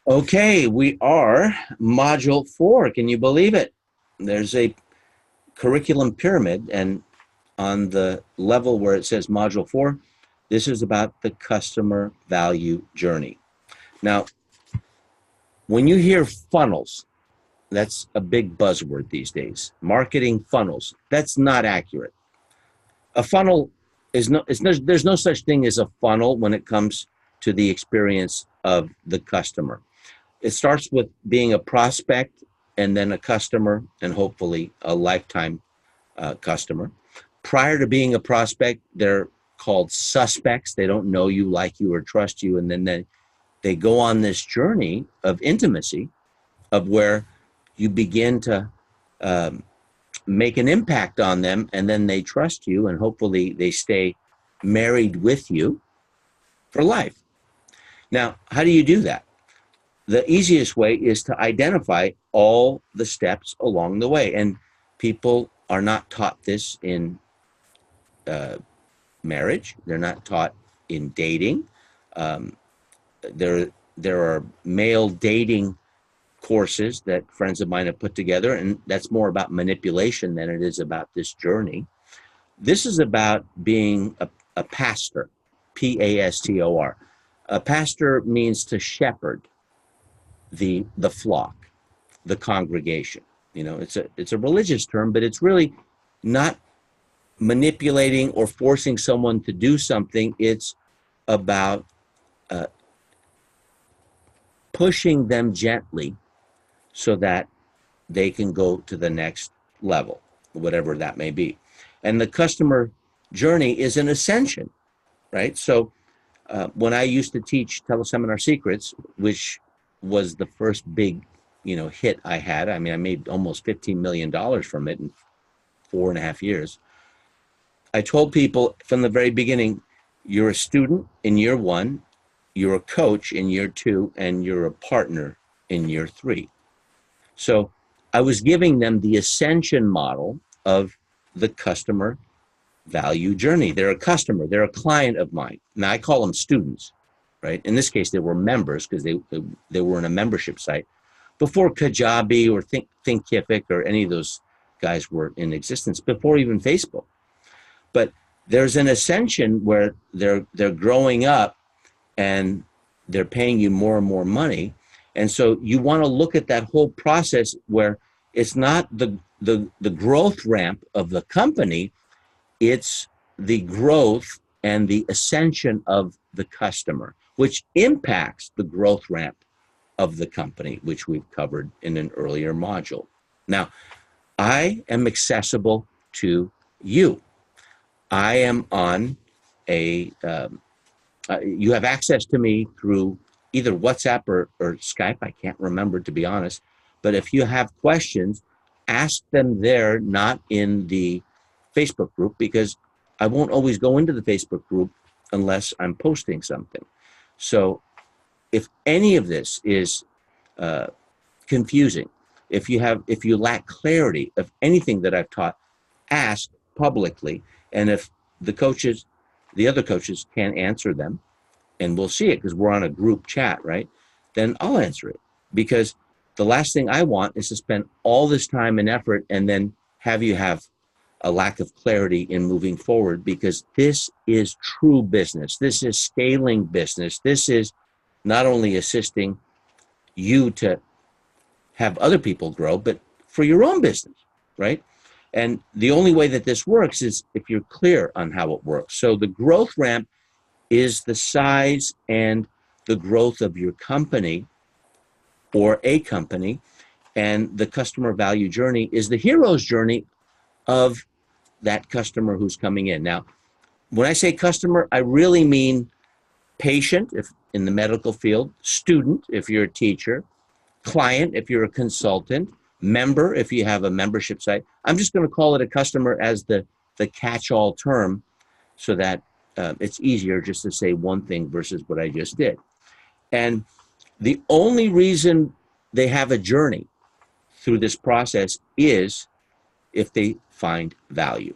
Okay, we are module 4. Can you believe it? There's a curriculum pyramid, and on the level where it says module 4, this is about the customer value journey. Now, when you hear funnels, that's a big buzzword these days. Marketing funnels. That's not accurate. A funnel there's no such thing as a funnel when it comes to the experience of the customer. It starts with being a prospect and then a customer and hopefully a lifetime customer. Prior to being a prospect, they're called suspects. They don't know you, like you, or trust you. And then they go on this journey of intimacy of where you begin to make an impact on them, and then they trust you, and hopefully they stay married with you for life. Now, how do you do that? The easiest way is to identify all the steps along the way. And people are not taught this in marriage. They're not taught in dating. Um, there are male dating courses that friends of mine have put together, and that's more about manipulation than it is about this journey. This is about being a pastor, Pastor. A pastor means to shepherd the flock, the congregation. You know, it's a religious term, but it's really not manipulating or forcing someone to do something. It's about pushing them gently so that they can go to the next level, whatever that may be. And the customer journey is an ascension, right? So when I used to teach Teleseminar Secrets, which was the first big, hit I had. I mean, I made almost $15 million from it in 4.5 years. I told people from the very beginning, you're a student in year 1, you're a coach in year 2, and you're a partner in year 3. So I was giving them the ascension model of the customer value journey. They're a customer, they're a client of mine. Now I call them students, right? In this case, they were members because they were in a membership site before Kajabi or Thinkific or any of those guys were in existence, before even Facebook. But there's an ascension where they're growing up and they're paying you more and more money. And so you want to look at that whole process where it's not the growth ramp of the company, it's the growth and the ascension of the customer, which impacts the growth ramp of the company, which we've covered in an earlier module. Now, I am accessible to you. I am on you have access to me through either WhatsApp or Skype. I can't remember, to be honest. But if you have questions, ask them there, not in the Facebook group, because I won't always go into the Facebook group unless I'm posting something. So if any of this is confusing, if you lack clarity of anything that I've taught, ask publicly. And if the other coaches can't answer them, and we'll see it because we're on a group chat, right? Then I'll answer it, because the last thing I want is to spend all this time and effort and then have you have a lack of clarity in moving forward, because this is true business. This is scaling business. This is not only assisting you to have other people grow, but for your own business, right? And the only way that this works is if you're clear on how it works. So the growth ramp is the size and the growth of your company or a company, and the customer value journey is the hero's journey of that customer who's coming in. Now, when I say customer, I really mean patient, if in the medical field, student, if you're a teacher, client, if you're a consultant, member, if you have a membership site. I'm just going to call it a customer as the catch-all term, so that it's easier just to say one thing versus what I just did. And the only reason they have a journey through this process is if they find value.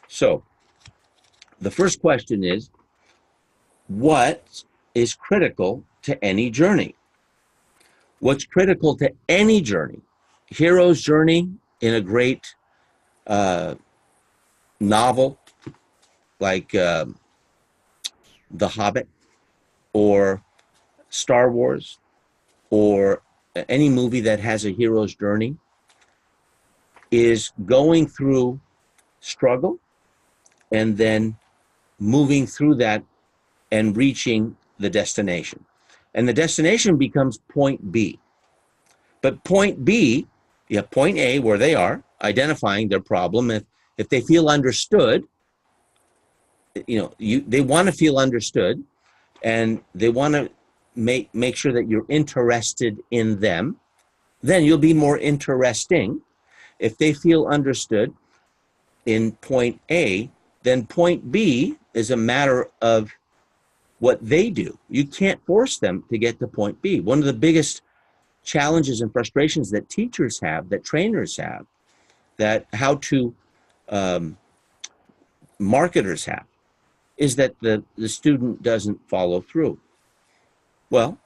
So the first question is, what is critical to any journey? What's critical to any journey, hero's journey in a great novel like The Hobbit or Star Wars or any movie that has a hero's journey, is going through struggle and then moving through that and reaching the destination. And the destination becomes point B. But point B, you have point A where they are, identifying their problem. If they feel understood, they want to feel understood, and they want to make sure that you're interested in them, then you'll be more interesting. If they feel understood in point A, then point B is a matter of what they do. You can't force them to get to point B. One of the biggest challenges and frustrations that teachers have, that trainers have, that how to marketers have, is that the student doesn't follow through. Well,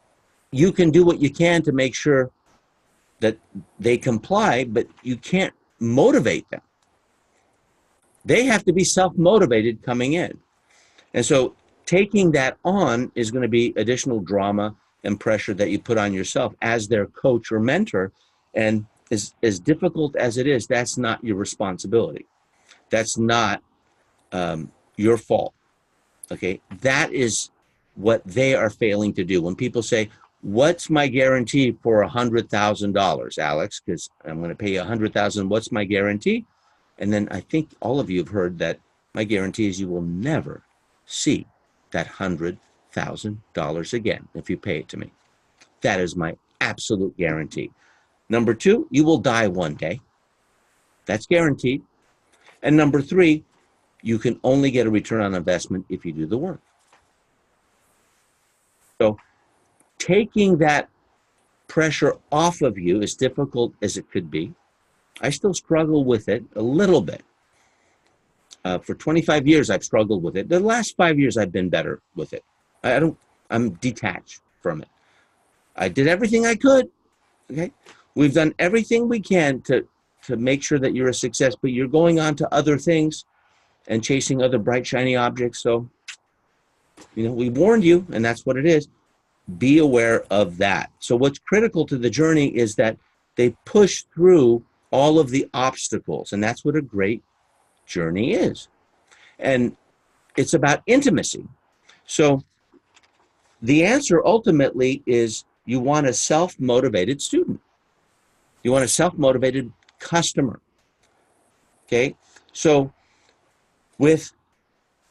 you can do what you can to make sure that they comply, but you can't motivate them. They have to be self-motivated coming in. And so taking that on is going to be additional drama and pressure that you put on yourself as their coach or mentor. And as difficult as it is, that's not your responsibility. That's not your fault. Okay, that is what they are failing to do. When people say, what's my guarantee for $100,000, Alex? Because I'm going to pay you $100,000. What's my guarantee? And then I think all of you have heard that my guarantee is you will never see that $100,000 again if you pay it to me. That is my absolute guarantee. Number two, you will die one day. That's guaranteed. And number three, you can only get a return on investment if you do the work. So taking that pressure off of you, as difficult as it could be, I still struggle with it a little bit. For 25 years, I've struggled with it. The last 5 years, I've been better with it. I'm detached from it. I did everything I could. Okay, we've done everything we can to make sure that you're a success, but you're going on to other things and chasing other bright, shiny objects. So, we warned you, and that's what it is. Be aware of that. So what's critical to the journey is that they push through all of the obstacles, and that's what a great journey is. And it's about intimacy. So the answer ultimately is you want a self-motivated student. You want a self-motivated customer. Okay? So with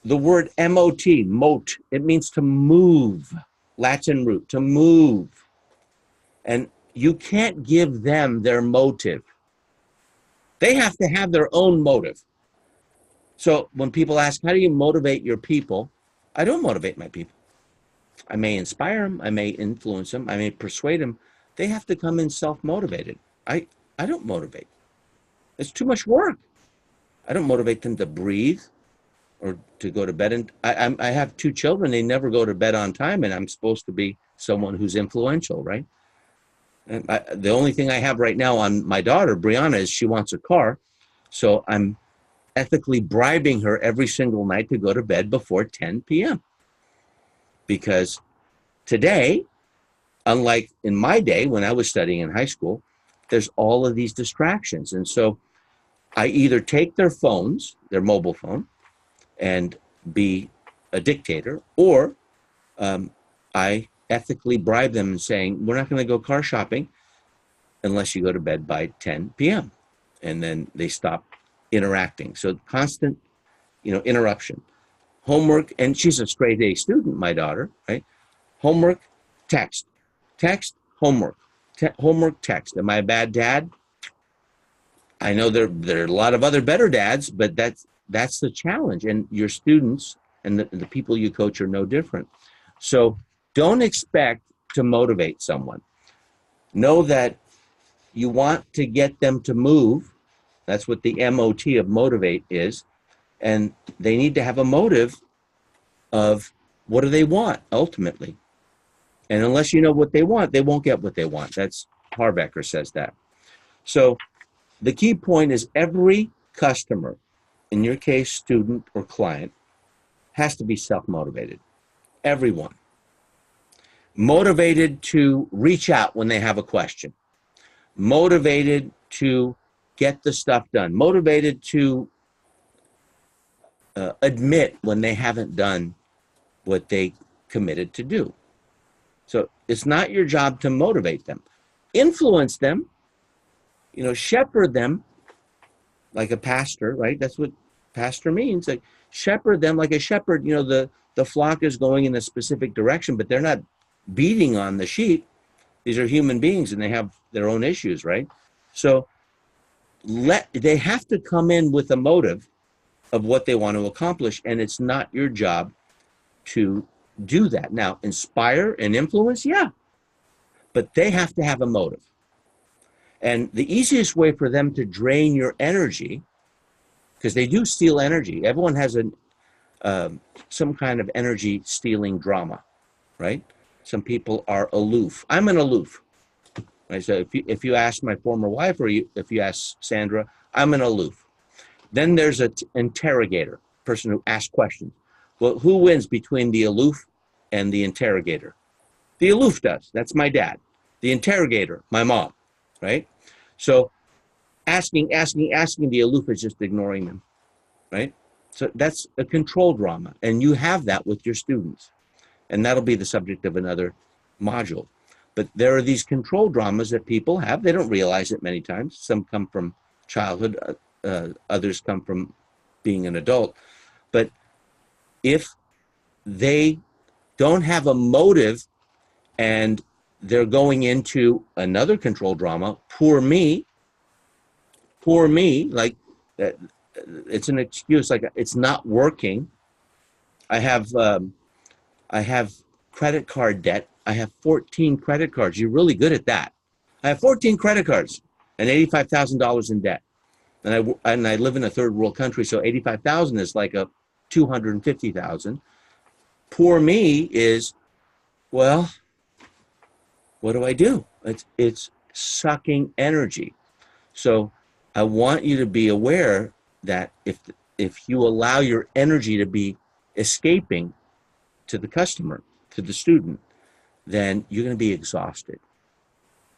the word M-O-T, mote, it means to move, Latin root, to move. And you can't give them their motive. They have to have their own motive. So when people ask, how do you motivate your people? I don't motivate my people. I may inspire them, I may influence them, I may persuade them. They have to come in self-motivated. I don't motivate. It's too much work. I don't motivate them to breathe or to go to bed. And I have 2 children. They never go to bed on time, and I'm supposed to be someone who's influential, right? And the only thing I have right now on my daughter, Brianna, is she wants a car. So I'm ethically bribing her every single night to go to bed before 10 p.m. Because today, unlike in my day when I was studying in high school, there's all of these distractions. And so I either take their phones, their mobile phone, and be a dictator, or I ethically bribe them and saying, we're not going to go car shopping unless you go to bed by 10 p.m. And then they stop interacting. So constant, interruption. Homework, and she's a straight A student, my daughter, right? Homework, text, homework, homework, text. Am I a bad dad? I know there are a lot of other better dads, but that's the challenge. And your students and the people you coach are no different. So don't expect to motivate someone. Know that you want to get them to move. That's what the MOT of motivate is. And they need to have a motive of what do they want ultimately. And unless you know what they want, they won't get what they want. That's Harbecker says that. So the key point is every customer, in your case, student or client, has to be self-motivated. Everyone. Motivated to reach out when they have a question. Motivated to get the stuff done. Motivated to admit when they haven't done what they committed to do. So it's not your job to motivate them. Influence them, shepherd them like a pastor, right? That's what pastor means. Like shepherd them like a shepherd. The flock is going in a specific direction, but they're not beating on the sheep. These are human beings and they have their own issues, right? So they have to come in with a motive of what they want to accomplish, and it's not your job to do that. Now, inspire and influence, yeah, but they have to have a motive. And the easiest way for them to drain your energy, because they do steal energy. Everyone has some kind of energy stealing drama, right? Some people are aloof. I'm an aloof. Right? So if you ask my former wife, or if you ask Sandra, I'm an aloof. Then there's an interrogator, person who asks questions. Well, who wins between the aloof and the interrogator? The aloof does. That's my dad. The interrogator, my mom, right? So asking, the aloof is just ignoring them, right? So that's a control drama, and you have that with your students. And that'll be the subject of another module. But there are these control dramas that people have. They don't realize it many times. Some come from childhood, others come from being an adult. But if they don't have a motive and they're going into another control drama, poor me, like that, it's an excuse, like it's not working. I have credit card debt. I have 14 credit cards. You're really good at that. I have 14 credit cards and $85,000 in debt. And I live in a third world country, so 85,000 is like a 250,000. Poor me is, well, what do I do? It's sucking energy. So I want you to be aware that if you allow your energy to be escaping to the customer, to the student, then you're going to be exhausted.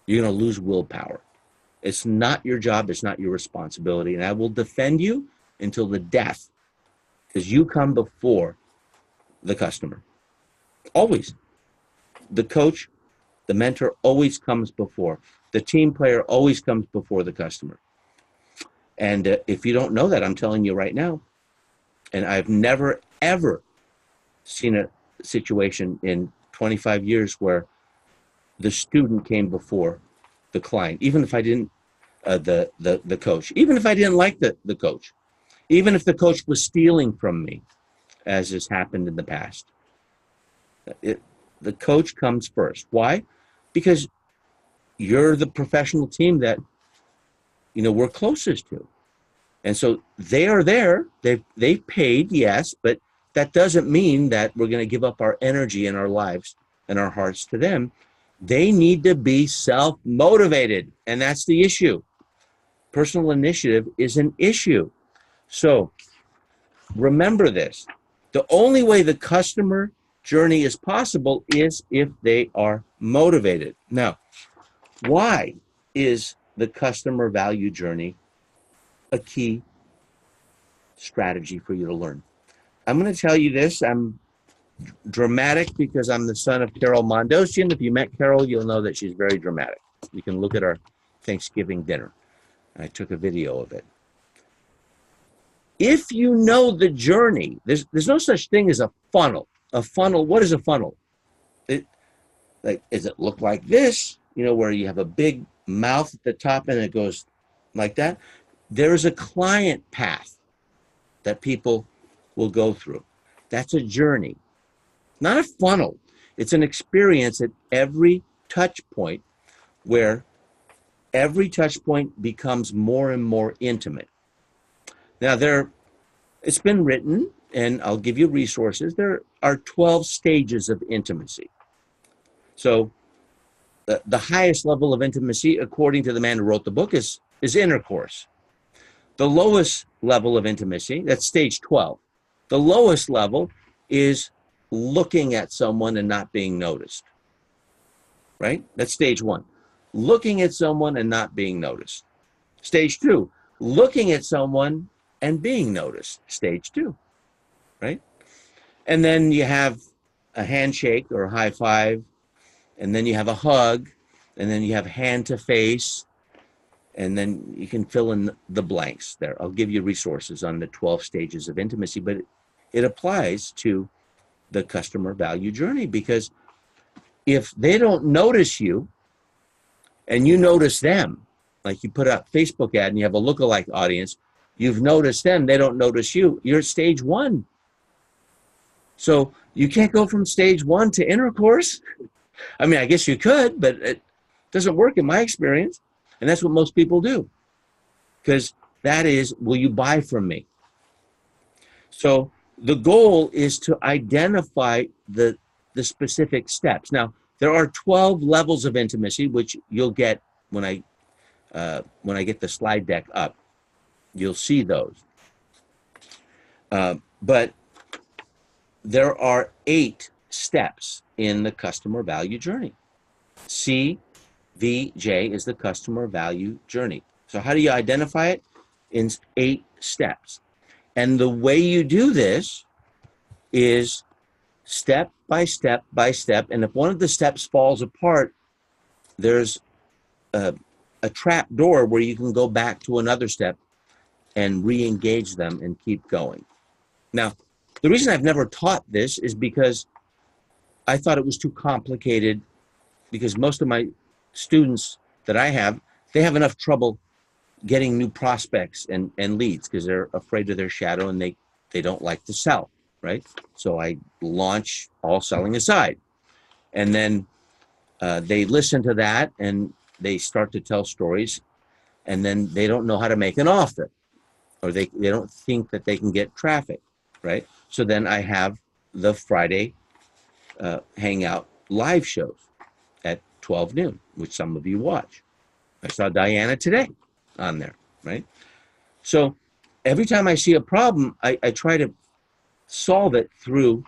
You're going to lose willpower. It's not your job. It's not your responsibility. And I will defend you until the death, because you come before the customer. Always. The coach, the mentor always comes before. The team player always comes before the customer. And if you don't know that, I'm telling you right now. And I've never, ever seen a situation in 25 years where the student came before the client, even if I didn't, the coach, even if I didn't like the coach, even if the coach was stealing from me, as has happened in the past. The coach comes first. Why? Because you're the professional team that, we're closest to. And so they are there. They've paid, yes, but that doesn't mean that we're going to give up our energy and our lives and our hearts to them. They need to be self-motivated, and that's the issue. Personal initiative is an issue. So remember this. The only way the customer journey is possible is if they are motivated. Now, why is the customer value journey a key strategy for you to learn? I'm going to tell you this. I'm dramatic because I'm the son of Carol Mondosian. If you met Carol, you'll know that she's very dramatic. You can look at our Thanksgiving dinner. I took a video of it. If you know the journey, there's no such thing as a funnel. A funnel, what is a funnel? Does it look like this? Where you have a big mouth at the top and it goes like that? There is a client path that people will go through. That's a journey, not a funnel. It's an experience at every touch point, where every touch point becomes more and more intimate. Now, it's been written, and I'll give you resources. There are 12 stages of intimacy. So the highest level of intimacy, according to the man who wrote the book, is intercourse. The lowest level of intimacy, that's stage 12. The lowest level is looking at someone and not being noticed, right? That's stage 1. Looking at someone and not being noticed. Stage 2, looking at someone and being noticed. Stage 2, right? And then you have a handshake or a high five, and then you have a hug, and then you have hand to face, and then you can fill in the blanks there. I'll give you resources on the 12 stages of intimacy, but it applies to the customer value journey, because if they don't notice you and you notice them, like you put out a Facebook ad and you have a lookalike audience, you've noticed them, they don't notice you, you're at stage 1. So you can't go from stage 1 to intercourse. I mean, I guess you could, but it doesn't work in my experience. And that's what most people do, because that is, will you buy from me? So the goal is to identify the specific steps. Now, there are 12 levels of intimacy, which you'll get when I get the slide deck up. You'll see those. But there are 8 steps in the customer value journey. CVJ is the customer value journey. So how do you identify it? In 8 steps. And the way you do this is step by step by step. And if one of the steps falls apart, there's a trap door where you can go back to another step and re-engage them and keep going. Now, the reason I've never taught this is because I thought it was too complicated, because most of my students that I have, they have enough trouble getting new prospects and leads because they're afraid of their shadow and they don't like to sell, right? So I launch All Selling Aside. And then they listen to that and they start to tell stories, and then they don't know how to make an offer, or they don't think that they can get traffic, right? So then I have the Friday Hangout live shows at 12 noon, which some of you watch. I saw Diana today on there, right? So every time I see a problem, I try to solve it through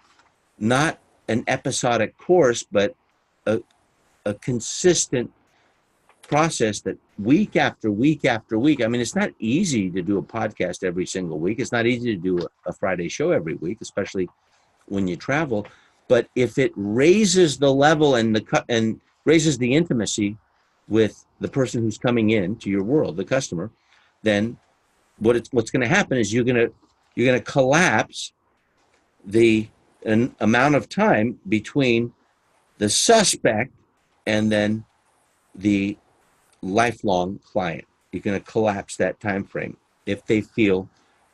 not an episodic course, but a consistent process that week after week after week. I mean, it's not easy to do a podcast every single week. It's not easy to do a Friday show every week, especially when you travel. But if it raises the level and raises the intimacy with the person who's coming in to your world, the customer, then what's going to happen is you're going to collapse the amount of time between the suspect and then the lifelong client. You're going to collapse that time frame if they feel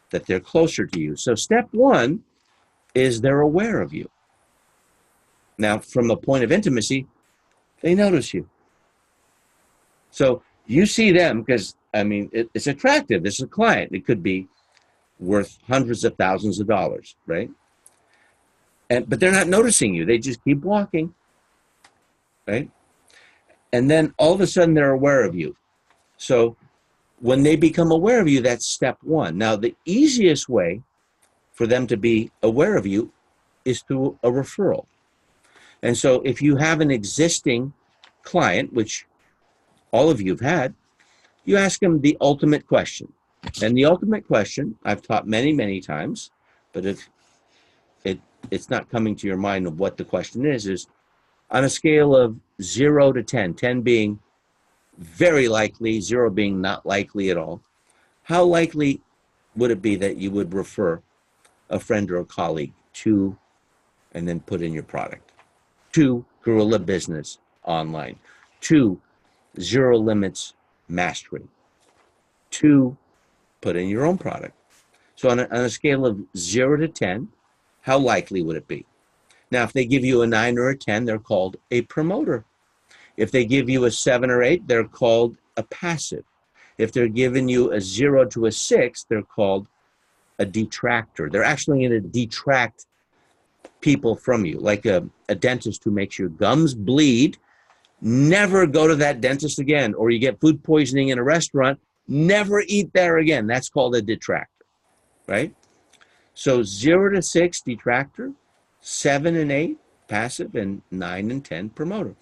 that they're closer to you. So step 1 is they're aware of you. Now, from a point of intimacy, they notice you. So you see them because, I mean, it's attractive. This is a client. It could be worth hundreds of thousands of dollars, right? But they're not noticing you. They just keep walking, right? And then all of a sudden they're aware of you. So when they become aware of you, that's step 1. Now, the easiest way for them to be aware of you is through a referral. And so if you have an existing client, which all of you have had, you ask them the ultimate question. And the ultimate question, I've taught many, many times, but if it's not coming to your mind of what the question is on a scale of 0 to 10, 10 being very likely, 0 being not likely at all, how likely would it be that you would refer a friend or a colleague to, and then put in your product, to Guerrilla Business Online, to Zero Limits Mastery, to put in your own product? So on a scale of 0 to 10, how likely would it be? Now, if they give you a 9 or a 10, they're called a promoter. If they give you a 7 or 8, they're called a passive. If they're giving you a 0 to a 6, they're called a detractor. They're actually going to detract people from you, like a dentist who makes your gums bleed. Never go to that dentist again. Or you get food poisoning in a restaurant, never eat there again. That's called a detractor, right? So 0 to 6, detractor, 7 and 8, passive, and 9 and 10, promoter.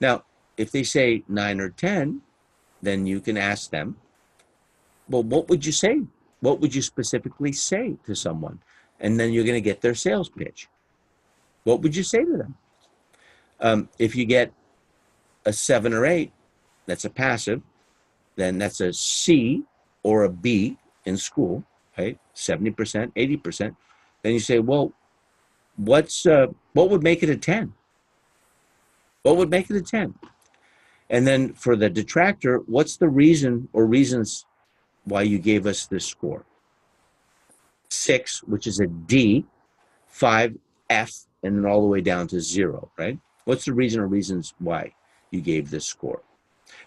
Now, if they say 9 or 10, then you can ask them, well, what would you say? What would you specifically say to someone? And then you're going to get their sales pitch. What would you say to them? If you get a 7 or 8, that's a passive, then that's a C or a B in school, right? 70%, 80%. Then you say, well, what would make it a 10? What would make it a 10? And then for the detractor, what's the reason or reasons why you gave us this score? 6, which is a D, 5, F, and then all the way down to 0, right? What's the reason or reasons why you gave this score?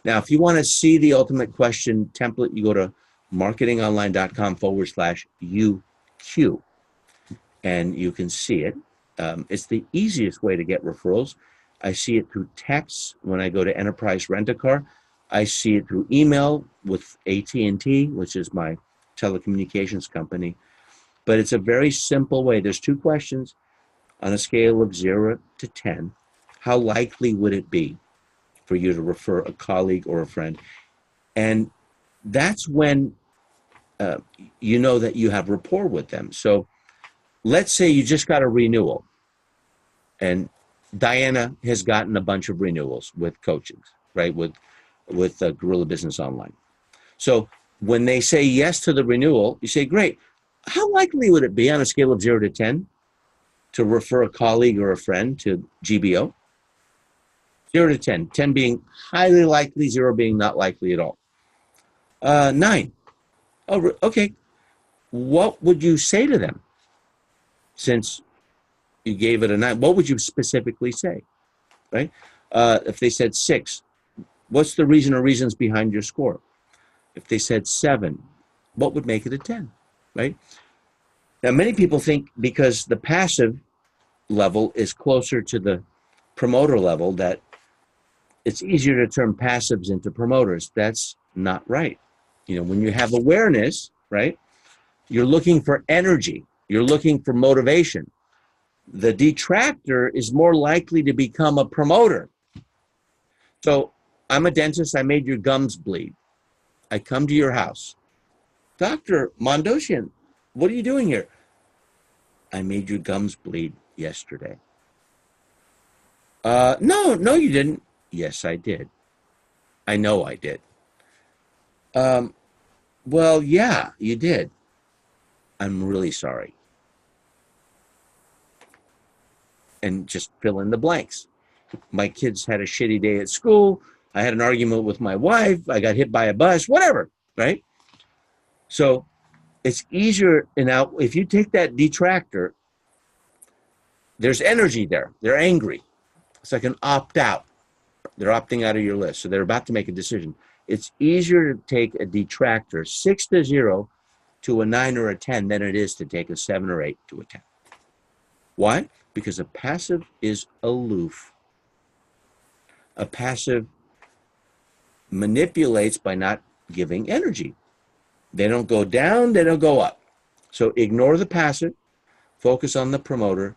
Now, if you want to see the ultimate question template, you go to marketingonline.com/UQ, and you can see it. It's the easiest way to get referrals. I see it through text when I go to Enterprise Rent-A-Car. I see it through email with AT&T, which is my telecommunications company. But it's a very simple way. There's 2 questions on a scale of 0 to 10. How likely would it be for you to refer a colleague or a friend? And that's when you know that you have rapport with them. So let's say you just got a renewal, and Diana has gotten a bunch of renewals with coachings, right? With Guerrilla Business Online. So when they say yes to the renewal, you say, great. How likely would it be on a scale of 0 to 10 to refer a colleague or a friend to GBO? 0 to 10, 10 being highly likely, 0 being not likely at all. 9. Oh, okay. What would you say to them? Since you gave it a 9, what would you specifically say, right? If they said 6, what's the reason or reasons behind your score? If they said 7, what would make it a 10, right? Now, many people think because the passive level is closer to the promoter level that it's easier to turn passives into promoters. That's not right. You know, when you have awareness, right, you're looking for energy. You're looking for motivation. The detractor is more likely to become a promoter. So I'm a dentist. I made your gums bleed. I come to your house. Dr. Mondosian, what are you doing here? I made your gums bleed yesterday. No, you didn't. Yes, I did. I know I did. Well, yeah, you did. I'm really sorry. And just fill in the blanks. My kids had a shitty day at school. I had an argument with my wife. I got hit by a bus, whatever, right? So it's easier now. If you take that detractor, there's energy there. They're angry. It's like an opt out. They're opting out of your list. So they're about to make a decision. It's easier to take a detractor 6 to 0 to a 9 or a 10 than it is to take a 7 or 8 to a 10. Why? Because a passive is aloof. A passive manipulates by not giving energy. They don't go down, they don't go up. So ignore the passive, focus on the promoter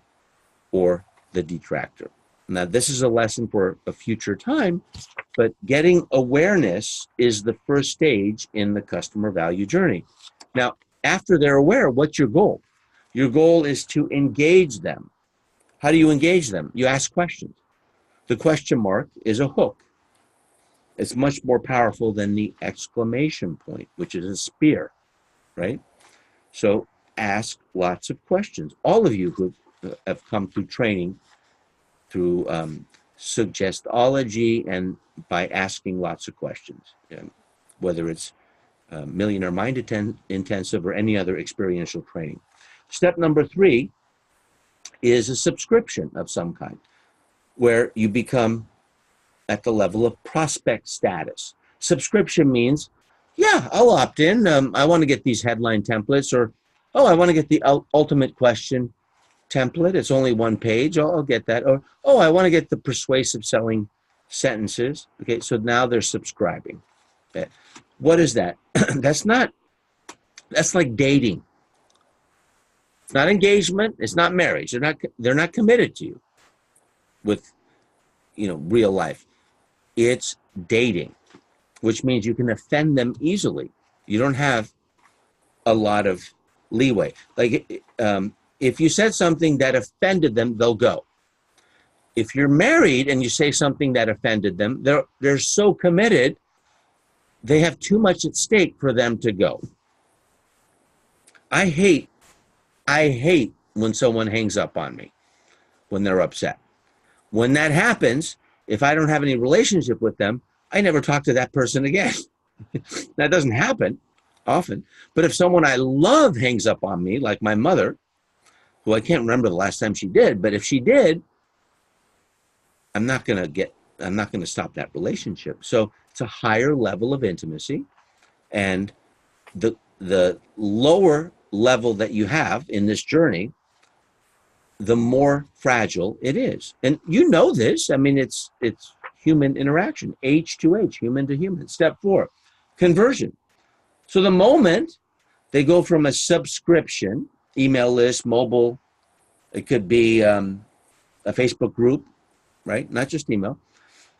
or the detractor. Now, this is a lesson for a future time, but getting awareness is the first stage in the customer value journey. Now, after they're aware, what's your goal? Your goal is to engage them. How do you engage them? You ask questions. The question mark is a hook. It's much more powerful than the exclamation point, which is a spear, right? So ask lots of questions. All of you who have come through training through suggestology and by asking lots of questions, whether it's Millionaire Mind Intensive or any other experiential training. Step number 3 is a subscription of some kind, where you become at the level of prospect status. Subscription means, yeah, I'll opt in. I want to get these headline templates, or, oh, I want to get the ultimate question. template. It's only one page. I'll get that. Or, oh, I want to get the persuasive selling sentences. Okay, so now they're subscribing. Okay. What is that? That's like dating. It's not engagement. It's not marriage. They're not committed to you with, real life. It's dating, which means you can offend them easily. You don't have a lot of leeway. Like, if you said something that offended them, they'll go. If you're married and you say something that offended them, they're so committed, they have too much at stake for them to go. I hate when someone hangs up on me when they're upset. When that happens, if I don't have any relationship with them, I never talk to that person again. That doesn't happen often. But if someone I love hangs up on me, like my mother, who I can't remember the last time she did, but if she did, I'm not going to stop that relationship. So it's a higher level of intimacy, and the lower level that you have in this journey, the more fragile it is. And you know this. I mean, it's human interaction, H to H, human to human. Step 4, conversion. So the moment they go from a subscription, email list, mobile, it could be a Facebook group, right? Not just email.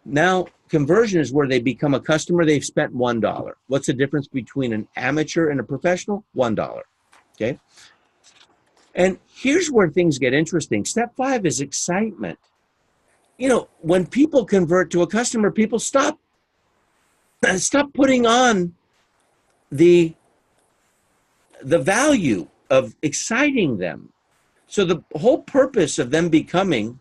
Now, conversion is where they become a customer. They've spent $1. What's the difference between an amateur and a professional? $1. Okay. And here's where things get interesting. Step 5 is excitement. When people convert to a customer, people stop putting on the value of exciting them. So the whole purpose of them becoming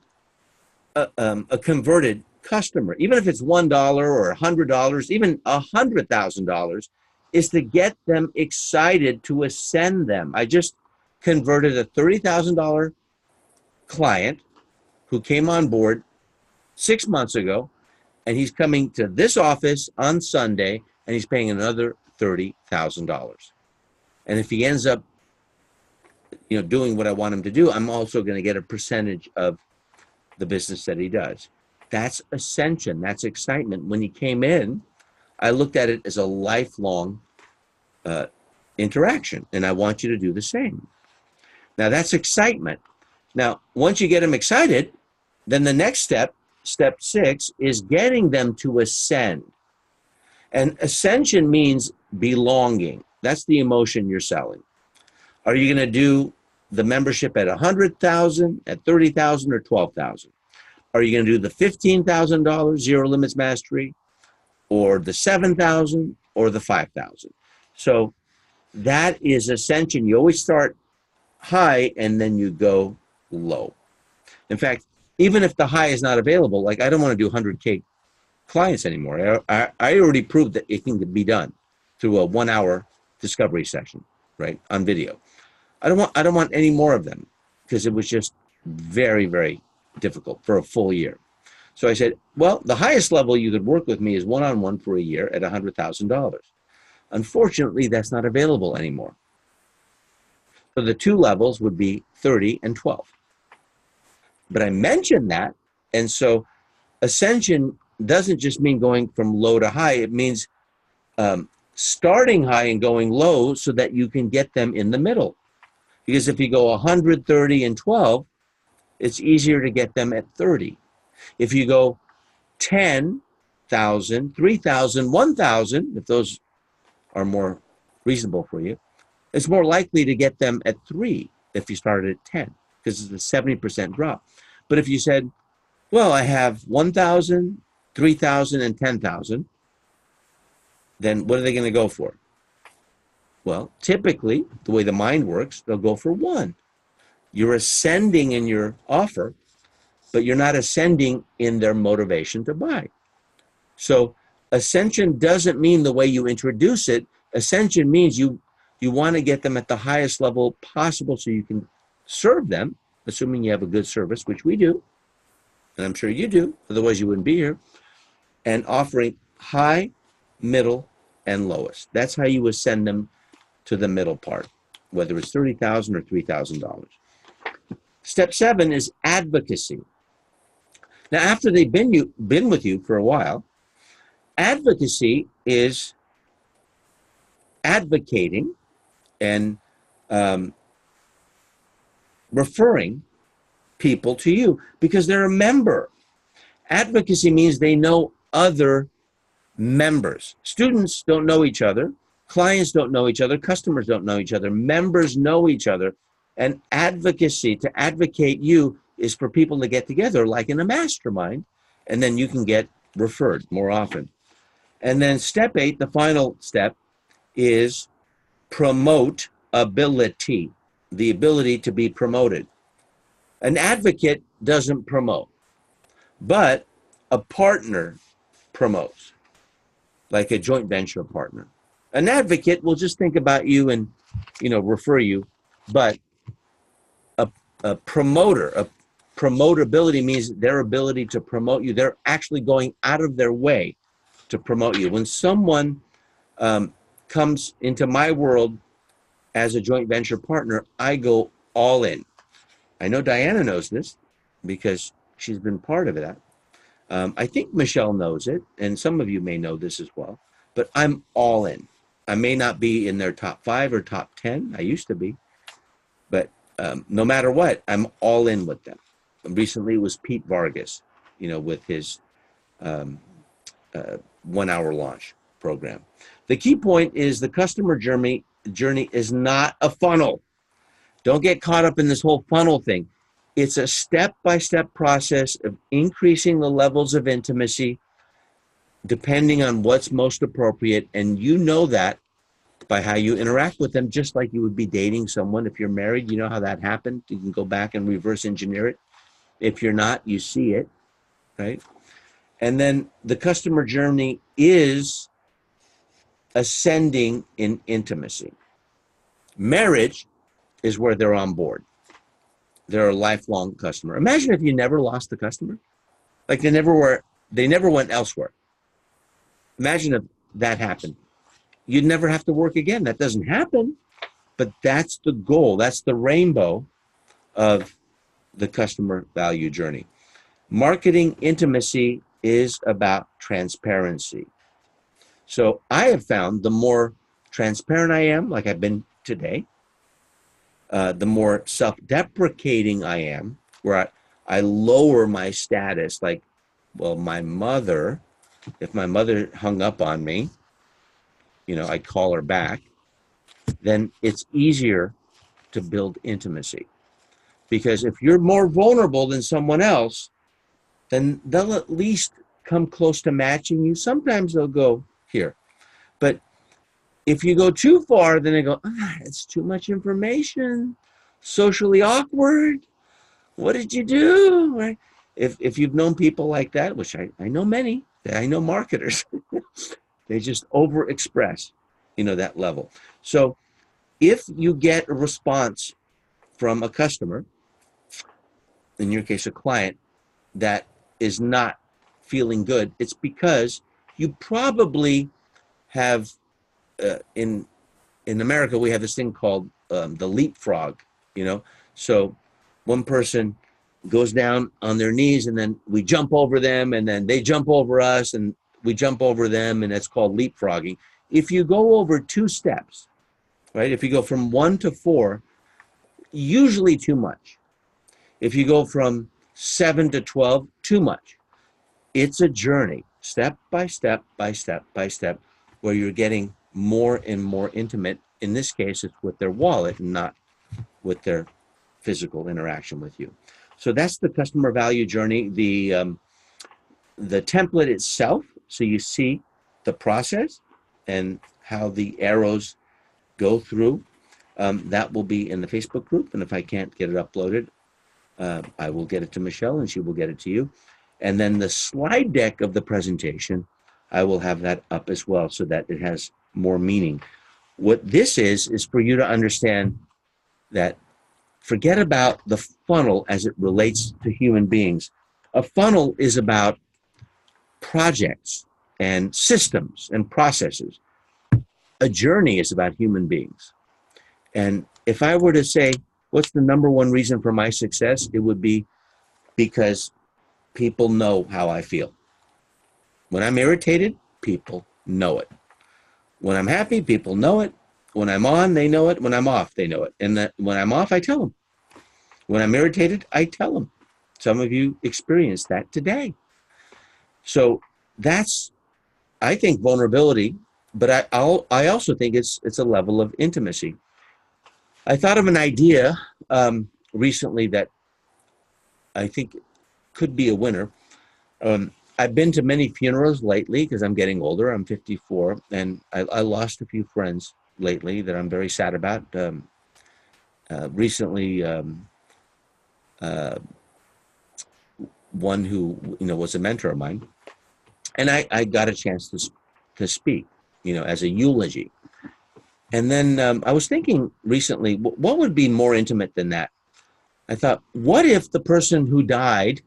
a converted customer, even if it's $1 or $100, even $100,000, is to get them excited, to ascend them. I just converted a $30,000 client who came on board 6 months ago, and he's coming to this office on Sunday, and he's paying another $30,000. And if he ends up, doing what I want him to do, I'm also going to get a percentage of the business that he does. That's ascension. That's excitement. When he came in, I looked at it as a lifelong interaction, and I want you to do the same. Now, that's excitement. Now, once you get them excited, then the next step 6, is getting them to ascend. And ascension means belonging. That's the emotion you're selling. Are you going to do the membership at $100,000, at $30,000, or $12,000? Are you going to do the $15,000 zero limits mastery, or the $7,000, or the $5,000? So that is ascension. You always start high and then you go low. In fact, even if the high is not available, like I don't want to do 100K clients anymore. I already proved that it can be done through a 1-hour discovery session, right, on video. I don't want any more of them, because it was just very, very difficult for a full year. So I said, well, the highest level you could work with me is one-on-one for a year at $100,000. Unfortunately, that's not available anymore. So the 2 levels would be 30 and 12. But I mentioned that, and so ascension doesn't just mean going from low to high. It means starting high and going low so that you can get them in the middle. Because if you go 100, 30, and 12, it's easier to get them at 30. If you go 10,000, 3,000, 1,000, if those are more reasonable for you, it's more likely to get them at 3 if you started at 10, because it's a 70% drop. But if you said, well, I have 1,000, 3,000, and 10,000, then what are they going to go for? Well, typically, the way the mind works, they'll go for 1. You're ascending in your offer, but you're not ascending in their motivation to buy. So ascension doesn't mean the way you introduce it. Ascension means you want to get them at the highest level possible so you can serve them, assuming you have a good service, which we do, and I'm sure you do, otherwise you wouldn't be here, and offering high, middle, and lowest. That's how you ascend them to the middle part, whether it's $30,000 or $3,000. Step 7 is advocacy. Now, after they've been with you for a while, advocacy is advocating and referring people to you because they're a member. Advocacy means they know other members. Students don't know each other. Clients don't know each other. Customers don't know each other. Members know each other. And advocacy, to advocate you, is for people to get together like in a mastermind, and then you can get referred more often. And then step 8, the final step, is promote ability, the ability to be promoted. An advocate doesn't promote, but a partner promotes, like a joint venture partner. An advocate will just think about you and, refer you, but a promoter, a promotability means their ability to promote you. They're actually going out of their way to promote you. When someone comes into my world as a joint venture partner, I go all in. I know Diana knows this because she's been part of that. I think Michelle knows it, and some of you may know this as well, but I'm all in. I may not be in their top 5 or top 10. I used to be, but no matter what, I'm all in with them. Recently it was Pete Vargas, with his 1-hour launch program. The key point is the customer journey is not a funnel. Don't get caught up in this whole funnel thing. It's a step-by-step process of increasing the levels of intimacy depending on what's most appropriate. And you know that by how you interact with them, just like you would be dating someone. If you're married, you know how that happened. You can go back and reverse engineer it. If you're not, you see it, right? And then the customer journey is ascending in intimacy. Marriage is where they're on board. They're a lifelong customer. Imagine if you never lost the customer. Like they never went elsewhere. Imagine if that happened. You'd never have to work again. That doesn't happen, but that's the goal. That's the rainbow of the customer value journey. Marketing intimacy is about transparency. So I have found the more transparent I am, like I've been today, the more self-deprecating I am, where I lower my status. Like, well, if my mother hung up on me, I call her back, then it's easier to build intimacy. Because if you're more vulnerable than someone else, then they'll at least come close to matching you. Sometimes they'll go here. But if you go too far, then they go, it's too much information, socially awkward. What did you do? Right? If you've known people like that, which I know many, I know marketers, they just overexpress, that level. So if you get a response from a customer, in your case, a client, that is not feeling good, it's because you probably have, in America, we have this thing called the leapfrog, So one person goes down on their knees and then we jump over them and then they jump over us and we jump over them, and that's called leapfrogging. If you go over 2 steps, right? If you go from 1 to 4, usually too much. If you go from 7 to 12, too much. It's a journey, step by step by step by step, where you're getting more and more intimate. In this case, it's with their wallet and not with their physical interaction with you. So that's the customer value journey. The template itself, so you see the process and how the arrows go through, that will be in the Facebook group. And if I can't get it uploaded, I will get it to Michelle and she will get it to you. And then the slide deck of the presentation, I will have that up as well so that it has more meaning. What this is for you to understand that forget about the funnel as it relates to human beings. A funnel is about projects and systems and processes. A journey is about human beings. And if I were to say, what's the number one reason for my success? It would be because people know how I feel. When I'm irritated, people know it. When I'm happy, people know it. When I'm on, they know it. When I'm off, they know it. And that when I'm off, I tell them. When I'm irritated, I tell them. Some of you experienced that today. So that's, I think, vulnerability, but I also think it's a level of intimacy. I thought of an idea recently that I think could be a winner. I've been to many funerals lately because I'm getting older. I'm 54, and I lost a few friends lately that I'm very sad about. Recently, one who was a mentor of mine, and I got a chance to speak, as a eulogy. And then I was thinking recently, what would be more intimate than that? I thought, what if the person who died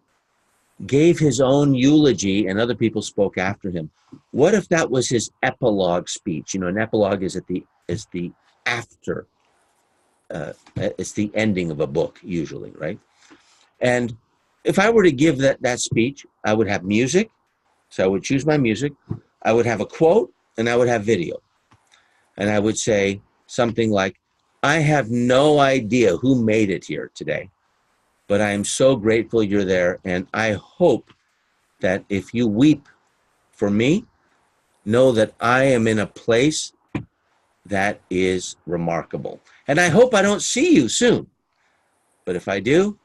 gave his own eulogy and other people spoke after him? What if that was his epilogue speech? An epilogue is the after, it's the ending of a book usually, right? And if I were to give that speech, I would have music. So I would choose my music. I would have a quote and I would have video. And I would say something like, I have no idea who made it here today, but I am so grateful you're there. And I hope that if you weep for me, know that I am in a place that is remarkable. And I hope I don't see you soon. But if I do,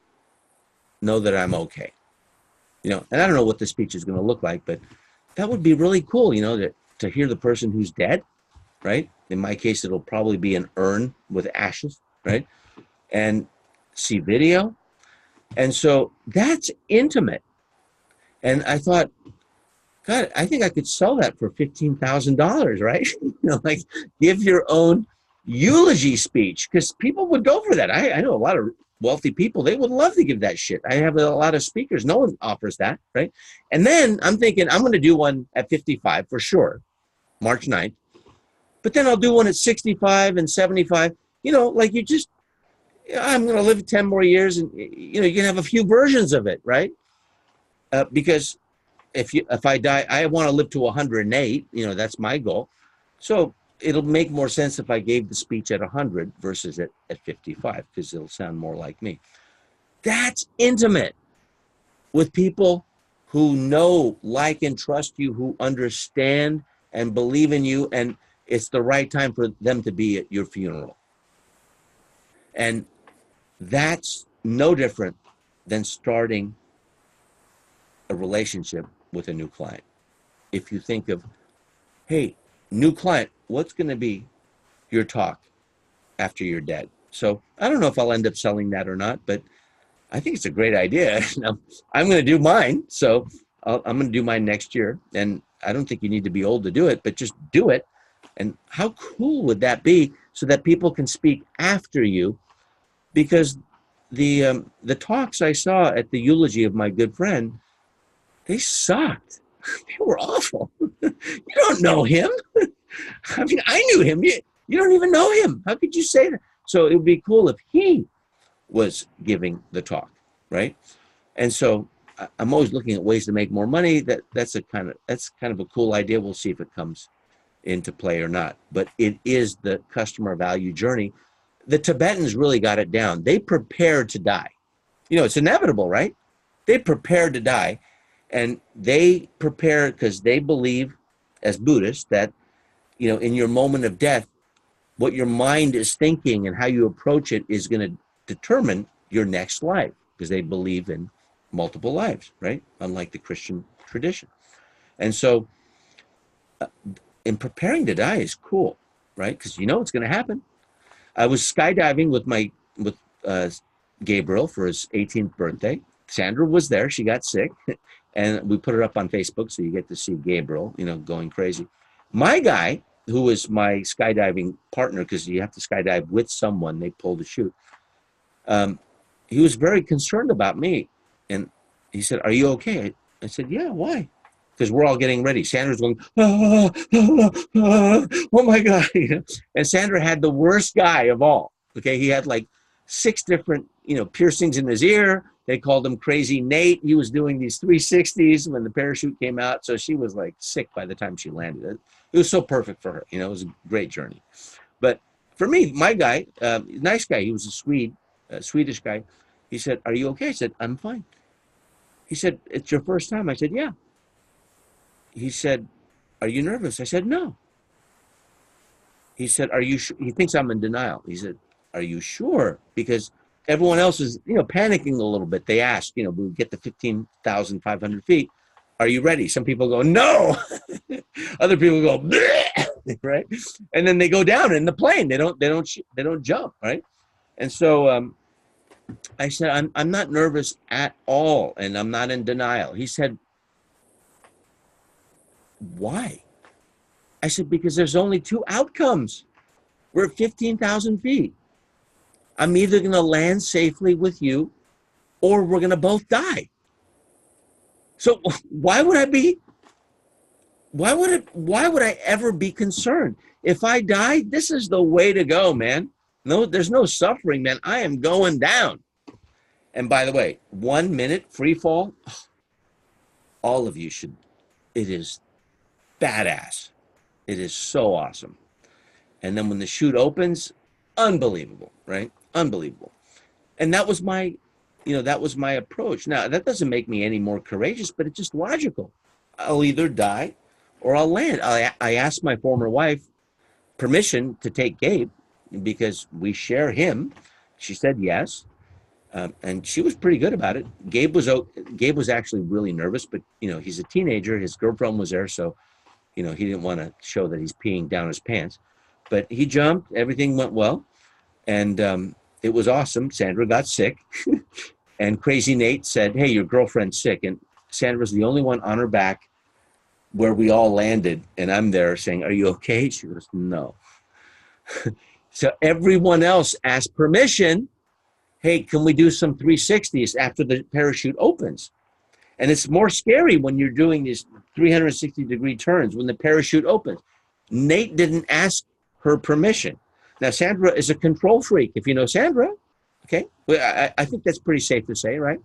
know that I'm okay. And I don't know what the speech is going to look like, but that would be really cool, to hear the person who's dead, right? In my case, it'll probably be an urn with ashes, right? And see video. And so that's intimate. And I thought, God, I think I could sell that for $15,000, right? Like give your own eulogy speech, because people would go for that. I know a lot of wealthy people, they would love to give that shit. I have a lot of speakers. No one offers that, right? And then I'm thinking, I'm going to do one at 55 for sure, March 9th. But then I'll do one at 65 and 75. Like I'm going to live 10 more years, and you can have a few versions of it, right? Because if I die, I want to live to 108. That's my goal. So it'll make more sense if I gave the speech at 100 versus at 55, because it'll sound more like me. That's intimate with people who know, like, and trust you, who understand and believe in you, and it's the right time for them to be at your funeral. And that's no different than starting a relationship with a new client. If you think of, hey, new client, what's going to be your talk after you're dead? So I don't know if I'll end up selling that or not, but I think it's a great idea. I'm going to do mine. So I'm going to do mine next year. And I don't think you need to be old to do it, but just do it. And how cool would that be, so that people can speak after you? Because the talks I saw at the eulogy of my good friend, they sucked. They were awful. You don't know him. I mean, I knew him. You don't even know him. How could you say that? So it would be cool if he was giving the talk, right? And so I'm always looking at ways to make more money. That's kind of a cool idea. We'll see if it comes into play or not. But it is the customer value journey. The Tibetans really got it down. They prepared to die. It's inevitable, right? They prepared to die. And they prepare because they believe, as Buddhists, that, in your moment of death, what your mind is thinking and how you approach it is going to determine your next life, because they believe in multiple lives, right? Unlike the Christian tradition. And so in preparing to die is cool, right? Because it's going to happen. I was skydiving with Gabriel for his 18th birthday. Sandra was there. She got sick. And we put it up on Facebook, so you get to see Gabriel, going crazy. My guy, who was my skydiving partner, because you have to skydive with someone, they pull the chute. He was very concerned about me. And he said, "Are you okay?" I said, "Yeah, why?" Because we're all getting ready. Sandra's going, oh my God. And Sandra had the worst guy of all. Okay, he had like 6 different, piercings in his ear. They called him Crazy Nate. He was doing these 360s when the parachute came out. So she was like sick by the time she landed. It was so perfect for her. It was a great journey. But for me, my guy, nice guy, he was a Swede, a Swedish guy. He said, "Are you okay?" I said, "I'm fine." He said, "It's your first time?" I said, "Yeah." He said, "Are you nervous?" I said, "No." He said, "Are you sure?" He thinks I'm in denial. He said, "Are you sure?" Because everyone else is, panicking a little bit. They ask, we get to 15,500 feet. Are you ready? Some people go, "No." Other people go, "Bleh," right? And then they go down in the plane. They don't jump, right? And so I said, I'm not nervous at all, and I'm not in denial. He said, "Why?" I said, "Because there's only 2 outcomes. We're at 15,000 feet. I'm either going to land safely with you or we're going to both die. So why would I ever be concerned? If I die, this is the way to go, man. No, there's no suffering, man. I am going down." And by the way, 1 minute free fall, all of you should. It is badass. It is so awesome. And then when the chute opens, unbelievable, right? Unbelievable. And that was my approach. Now, that doesn't make me any more courageous, but it's just logical. I'll either die or I'll land. I asked my former wife permission to take Gabe because we share him. She said yes. And she was pretty good about it. Gabe was actually really nervous, but he's a teenager. His girlfriend was there, so he didn't want to show that he's peeing down his pants. But he jumped. Everything went well, and it was awesome. Sandra got sick, and Crazy Nate said, "Hey, your girlfriend's sick," and Sandra's the only one on her back where we all landed, and I'm there saying, "Are you okay?" She goes, "No." So everyone else asked permission. Hey, can we do some 360s after the parachute opens? And it's more scary when you're doing these 360-degree turns when the parachute opens. Nate didn't ask her permission. Now, Sandra is a control freak. If you know Sandra, okay, well, I think that's pretty safe to say, right?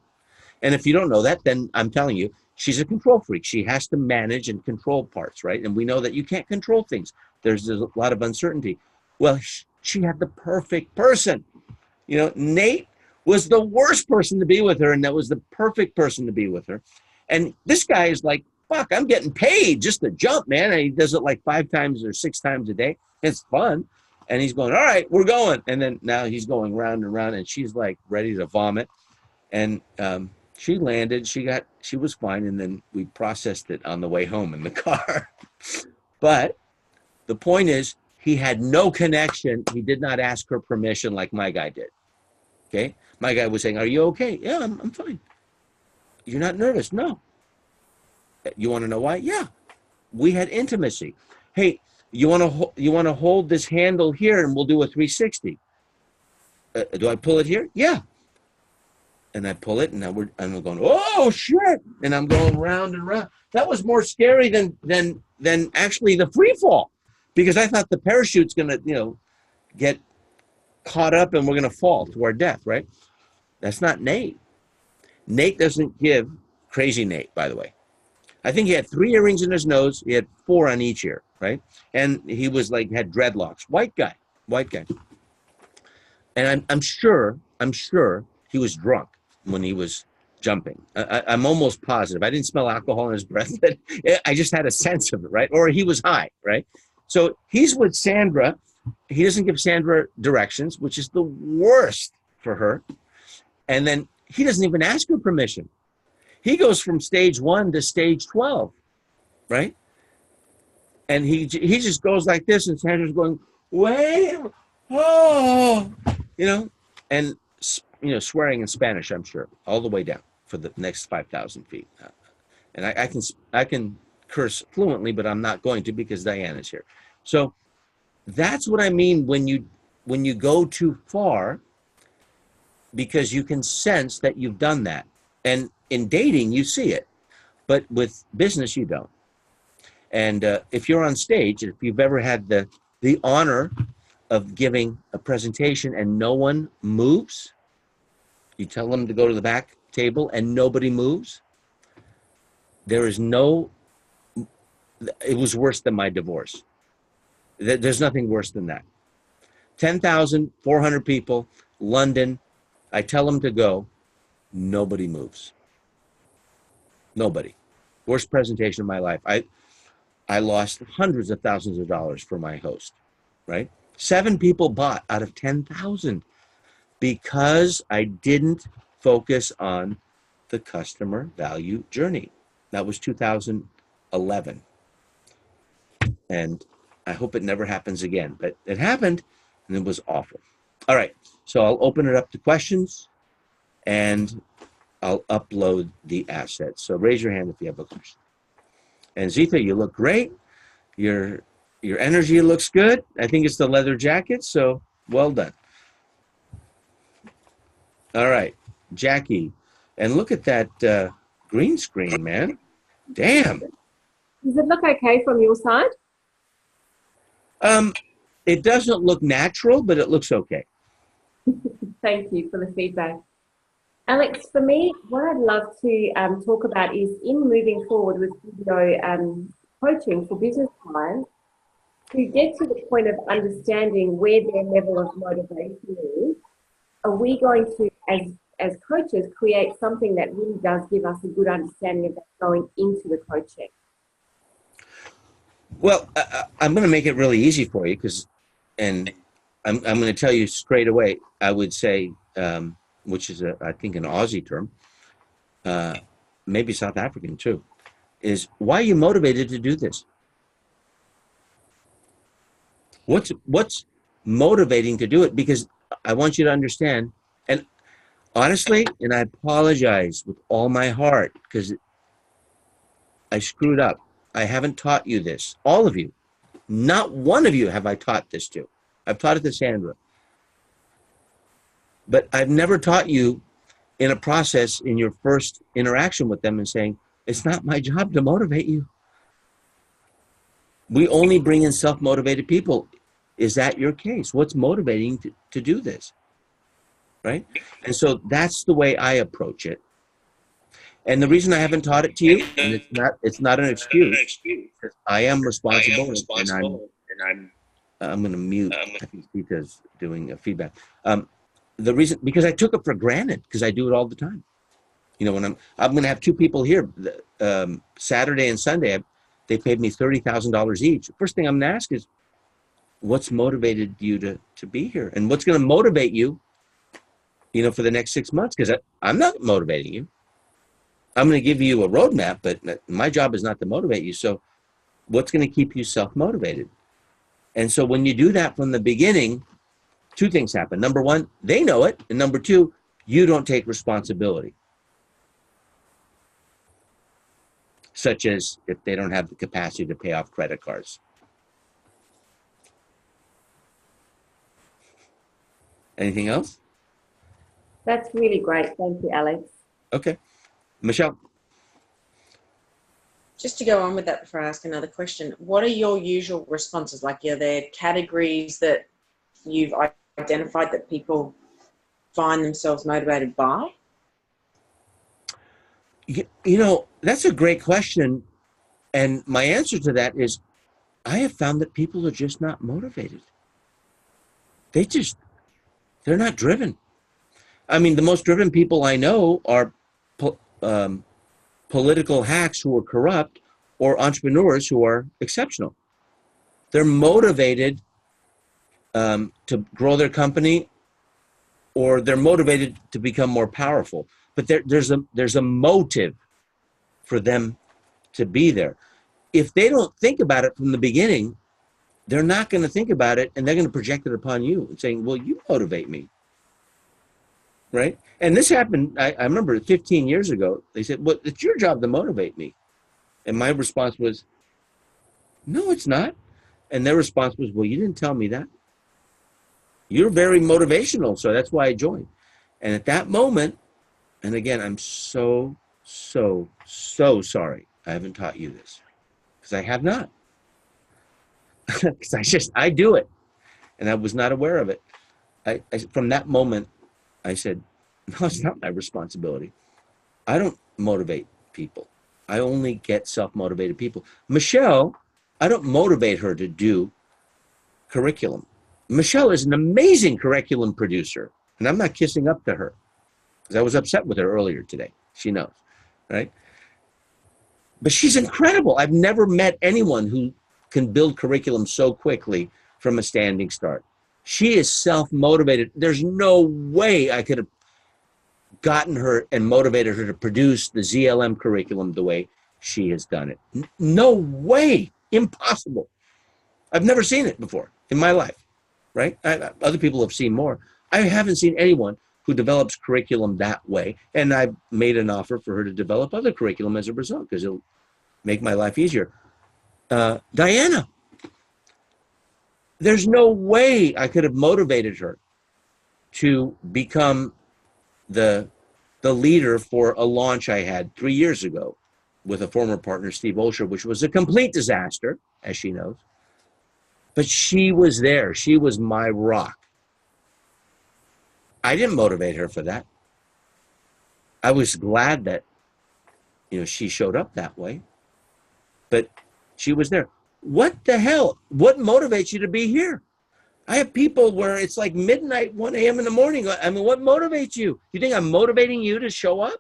And if you don't know that, then I'm telling you, she's a control freak. She has to manage and control parts, right? And we know that you can't control things. There's a lot of uncertainty. Well, she had the perfect person. Nate was the worst person to be with her, and that was the perfect person to be with her. And this guy is like, fuck, I'm getting paid just to jump, man. And he does it like 5 times or 6 times a day. It's fun. And he's going, all right, we're going. And then now he's going round and round, and she's like ready to vomit. And she landed. She was fine. And then we processed it on the way home in the car. But the point is, he had no connection. He did not ask her permission like my guy did. Okay? My guy was saying, "Are you okay?" "Yeah, I'm fine." "You're not nervous?" "No." "You want to know why?" "Yeah." We had intimacy. "Hey, you want to hold this handle here and we'll do a 360. Do I pull it here?" "Yeah." And I pull it, and I'm going, "Oh shit!" And I'm going round and round. That was more scary than actually the free fall, because I thought the parachute's going to get caught up and we're going to fall to our death, right? That's not Nate. Nate doesn't give. Crazy Nate, by the way. I think he had 3 earrings in his nose. He had 4 on each ear, right? And he was like, had dreadlocks. White guy. And I'm sure he was drunk when he was jumping. I'm almost positive. I didn't smell alcohol in his breath, but I just had a sense of it, right? Or he was high, right? So he's with Sandra. He doesn't give Sandra directions, which is the worst for her. And then he doesn't even ask her permission. He goes from stage 1 to stage 12, right? And he just goes like this, and Sandra's going, "Wait, oh," and swearing in Spanish, I'm sure, all the way down for the next 5,000 feet. And I can curse fluently, but I'm not going to because Diana's here. So that's what I mean when you go too far, because you can sense that you've done that. And in dating, you see it, but with business, you don't. And if you're on stage, if you've ever had the honor of giving a presentation and no one moves, you tell them to go to the back table and nobody moves, there is no, it was worse than my divorce. There's nothing worse than that. 10,400 people, London, I tell them to go, nobody moves. Nobody. Worst presentation of my life. I lost hundreds of thousands of dollars for my host, right? 7 people bought out of 10,000 because I didn't focus on the customer value journey. That was 2011. And I hope it never happens again, but it happened and it was awful. All right, so I'll open it up to questions and I'll upload the assets. So raise your hand if you have a question. And Zita, you look great. Your energy looks good. I think it's the leather jacket, so well done. All right, Jackie, and look at that green screen, man. Damn. Does it look okay from your side? It doesn't look natural, but it looks okay. Thank you for the feedback. Alex, for me, what I'd love to talk about is in moving forward with video coaching for business clients, to get to the point of understanding where their level of motivation is, are we going to, as coaches, create something that really does give us a good understanding of that going into the coaching? Well, I'm going to make it really easy for you and I'm going to tell you straight away, I would say, which is, I think, an Aussie term, maybe South African too, is why are you motivated to do this? What's motivating to do it? Because I want you to understand, and honestly, and I apologize with all my heart because I screwed up. I haven't taught you this, all of you. Not one of you have I taught this to. I've taught it to Sandra. But I've never taught you in a process in your first interaction with them and saying, it's not my job to motivate you. We only bring in self-motivated people. Is that your case? What's motivating to do this? Right? And so that's the way I approach it. And the reason I haven't taught it to you, and it's not an excuse, because I am responsible, and I'm going to mute. I think Sita's doing a feedback. The reason, because I took it for granted, because I do it all the time. You know, when I'm going to have 2 people here, Saturday and Sunday, they paid me $30,000 each. The first thing I'm going to ask is, what's motivated you to be here? And what's going to motivate you, you know, for the next 6 months? Because I'm not motivating you. I'm going to give you a roadmap, but my job is not to motivate you. So what's going to keep you self-motivated? And so when you do that from the beginning, 2 things happen. Number 1, they know it. And number 2, you don't take responsibility. Such as if they don't have the capacity to pay off credit cards. Anything else? That's really great. Thank you, Alex. Okay. Michelle? Just to go on with that before I ask another question, what are your usual responses? Like, are there categories that you've identified that people find themselves motivated by? You know, that's a great question. And my answer to that is, I have found that people are just not motivated. They're not driven. I mean, the most driven people I know are political hacks who are corrupt or entrepreneurs who are exceptional. They're motivated to grow their company, or they're motivated to become more powerful. But there's a motive for them to be there. If they don't think about it from the beginning, they're not going to think about it, and they're going to project it upon you and saying, well, you motivate me. Right? And this happened, I remember 15 years ago, they said, well, it's your job to motivate me. And my response was, no, it's not. And their response was, well, you didn't tell me that. You're very motivational, so that's why I joined. And at that moment, and again, I'm so sorry I haven't taught you this, because I have not. Because I do it. and I was not aware of it. From that moment, I said, no, it's not my responsibility. I don't motivate people. I only get self-motivated people. Michelle, I don't motivate her to do curriculum. Michelle is an amazing curriculum producer, and I'm not kissing up to her because I was upset with her earlier today. She knows, right? But she's incredible. I've never met anyone who can build curriculum so quickly from a standing start. She is self-motivated. There's no way I could have gotten her and motivated her to produce the ZLM curriculum the way she has done it. No way. Impossible. I've never seen it before in my life, right? Other people have seen more. I haven't seen anyone who develops curriculum that way. And I made an offer for her to develop other curriculum as a result because it'll make my life easier. Diana, there's no way I could have motivated her to become the leader for a launch I had 3 years ago with a former partner, Steve Olsher, which was a complete disaster, as she knows. But she was there. She was my rock. I didn't motivate her for that. I was glad that, she showed up that way. But she was there. What the hell? What motivates you to be here? I have people where it's like midnight, 1 a.m. in the morning. I mean, what motivates you? You think I'm motivating you to show up?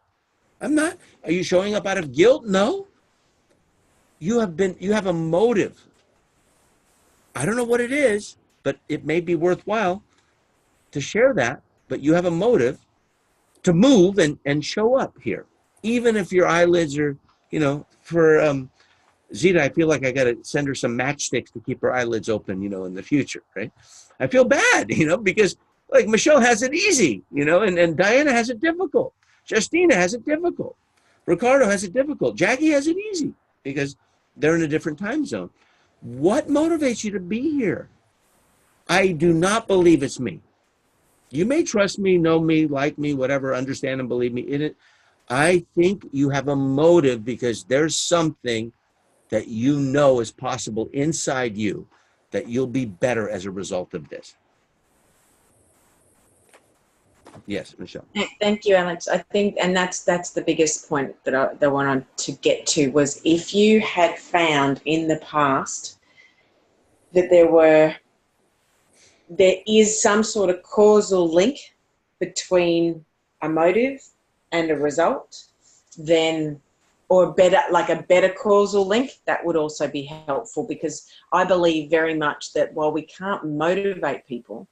I'm not. Are you showing up out of guilt? No. You have a motive. I don't know what it is, but it may be worthwhile to share that. But you have a motive to move and show up here. Even if your eyelids are, for Zita, I feel like I got to send her some matchsticks to keep her eyelids open, in the future, right? I feel bad, because like Michelle has it easy, and Diana has it difficult. Justina has it difficult. Ricardo has it difficult. Jackie has it easy because they're in a different time zone. What motivates you to be here? I do not believe it's me. You may trust me, know me, like me, whatever, understand and believe me in it. I think you have a motive because there's something that is possible inside you that you'll be better as a result of this. Yes, Michelle. Thank you, Alex. I think, and that's the biggest point that I wanted to get to was if you had found in the past that there is some sort of causal link between a motive and a result, then or a better causal link, that would also be helpful because I believe very much that while we can't motivate people,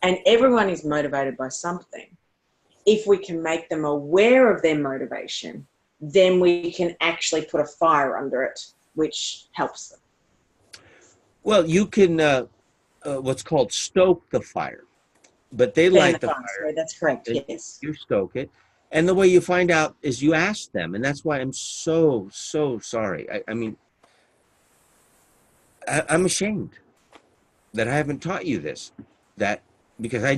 and everyone is motivated by something, if we can make them aware of their motivation, then we can actually put a fire under it, which helps them. Well, you can, what's called stoke the fire, but they light the fire. Sorry, that's correct, yes. You stoke it. And the way you find out is you ask them. And that's why I'm so sorry. I'm ashamed that I haven't taught you this, because I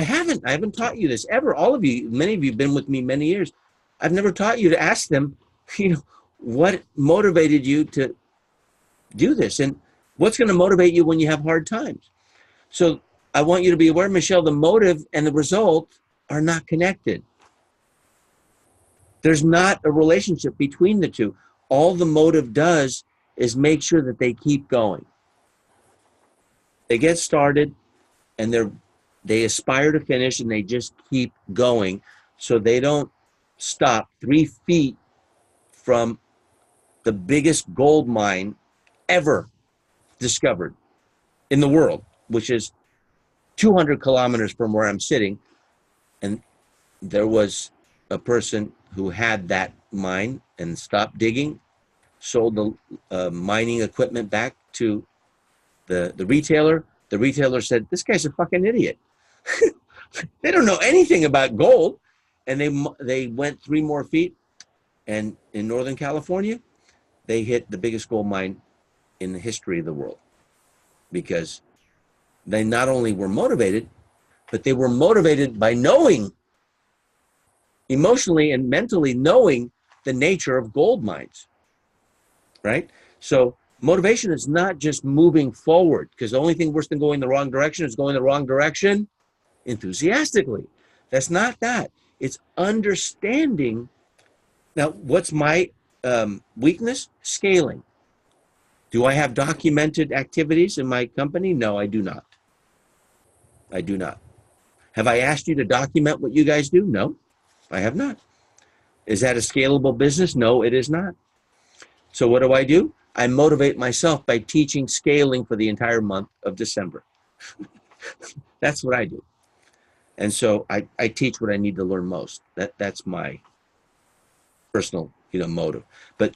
haven't taught you this ever. All of you, many of you have been with me many years. I've never taught you to ask them, what motivated you to do this? And what's going to motivate you when you have hard times? So I want you to be aware, Michelle, the motive and the result are not connected. There's not a relationship between the two. All the motive does is make sure that they keep going. They get started and they aspire to finish and they just keep going so they don't stop 3 feet from the biggest gold mine ever discovered in the world, which is 200 kilometers from where I'm sitting. And there was a person who had that mine and stopped digging, sold the mining equipment back to the retailer. The retailer said, this guy's a fucking idiot. They don't know anything about gold. And they went 3 more feet. And in Northern California, they hit the biggest gold mine in the history of the world because they not only were motivated, but they were motivated by knowing, emotionally and mentally knowing the nature of gold mines, right? So Motivation is not just moving forward, because the only thing worse than going the wrong direction is going the wrong direction enthusiastically. That's not that. It's understanding. Now, what's my weakness? Scaling. Do I have documented activities in my company? No, I do not. I do not. Have I asked you to document what you guys do? No, I have not. Is that a scalable business? No, it is not. So what do? I motivate myself by teaching scaling for the entire month of December. That's what I do. And so I teach what I need to learn most. That's my personal, motive. But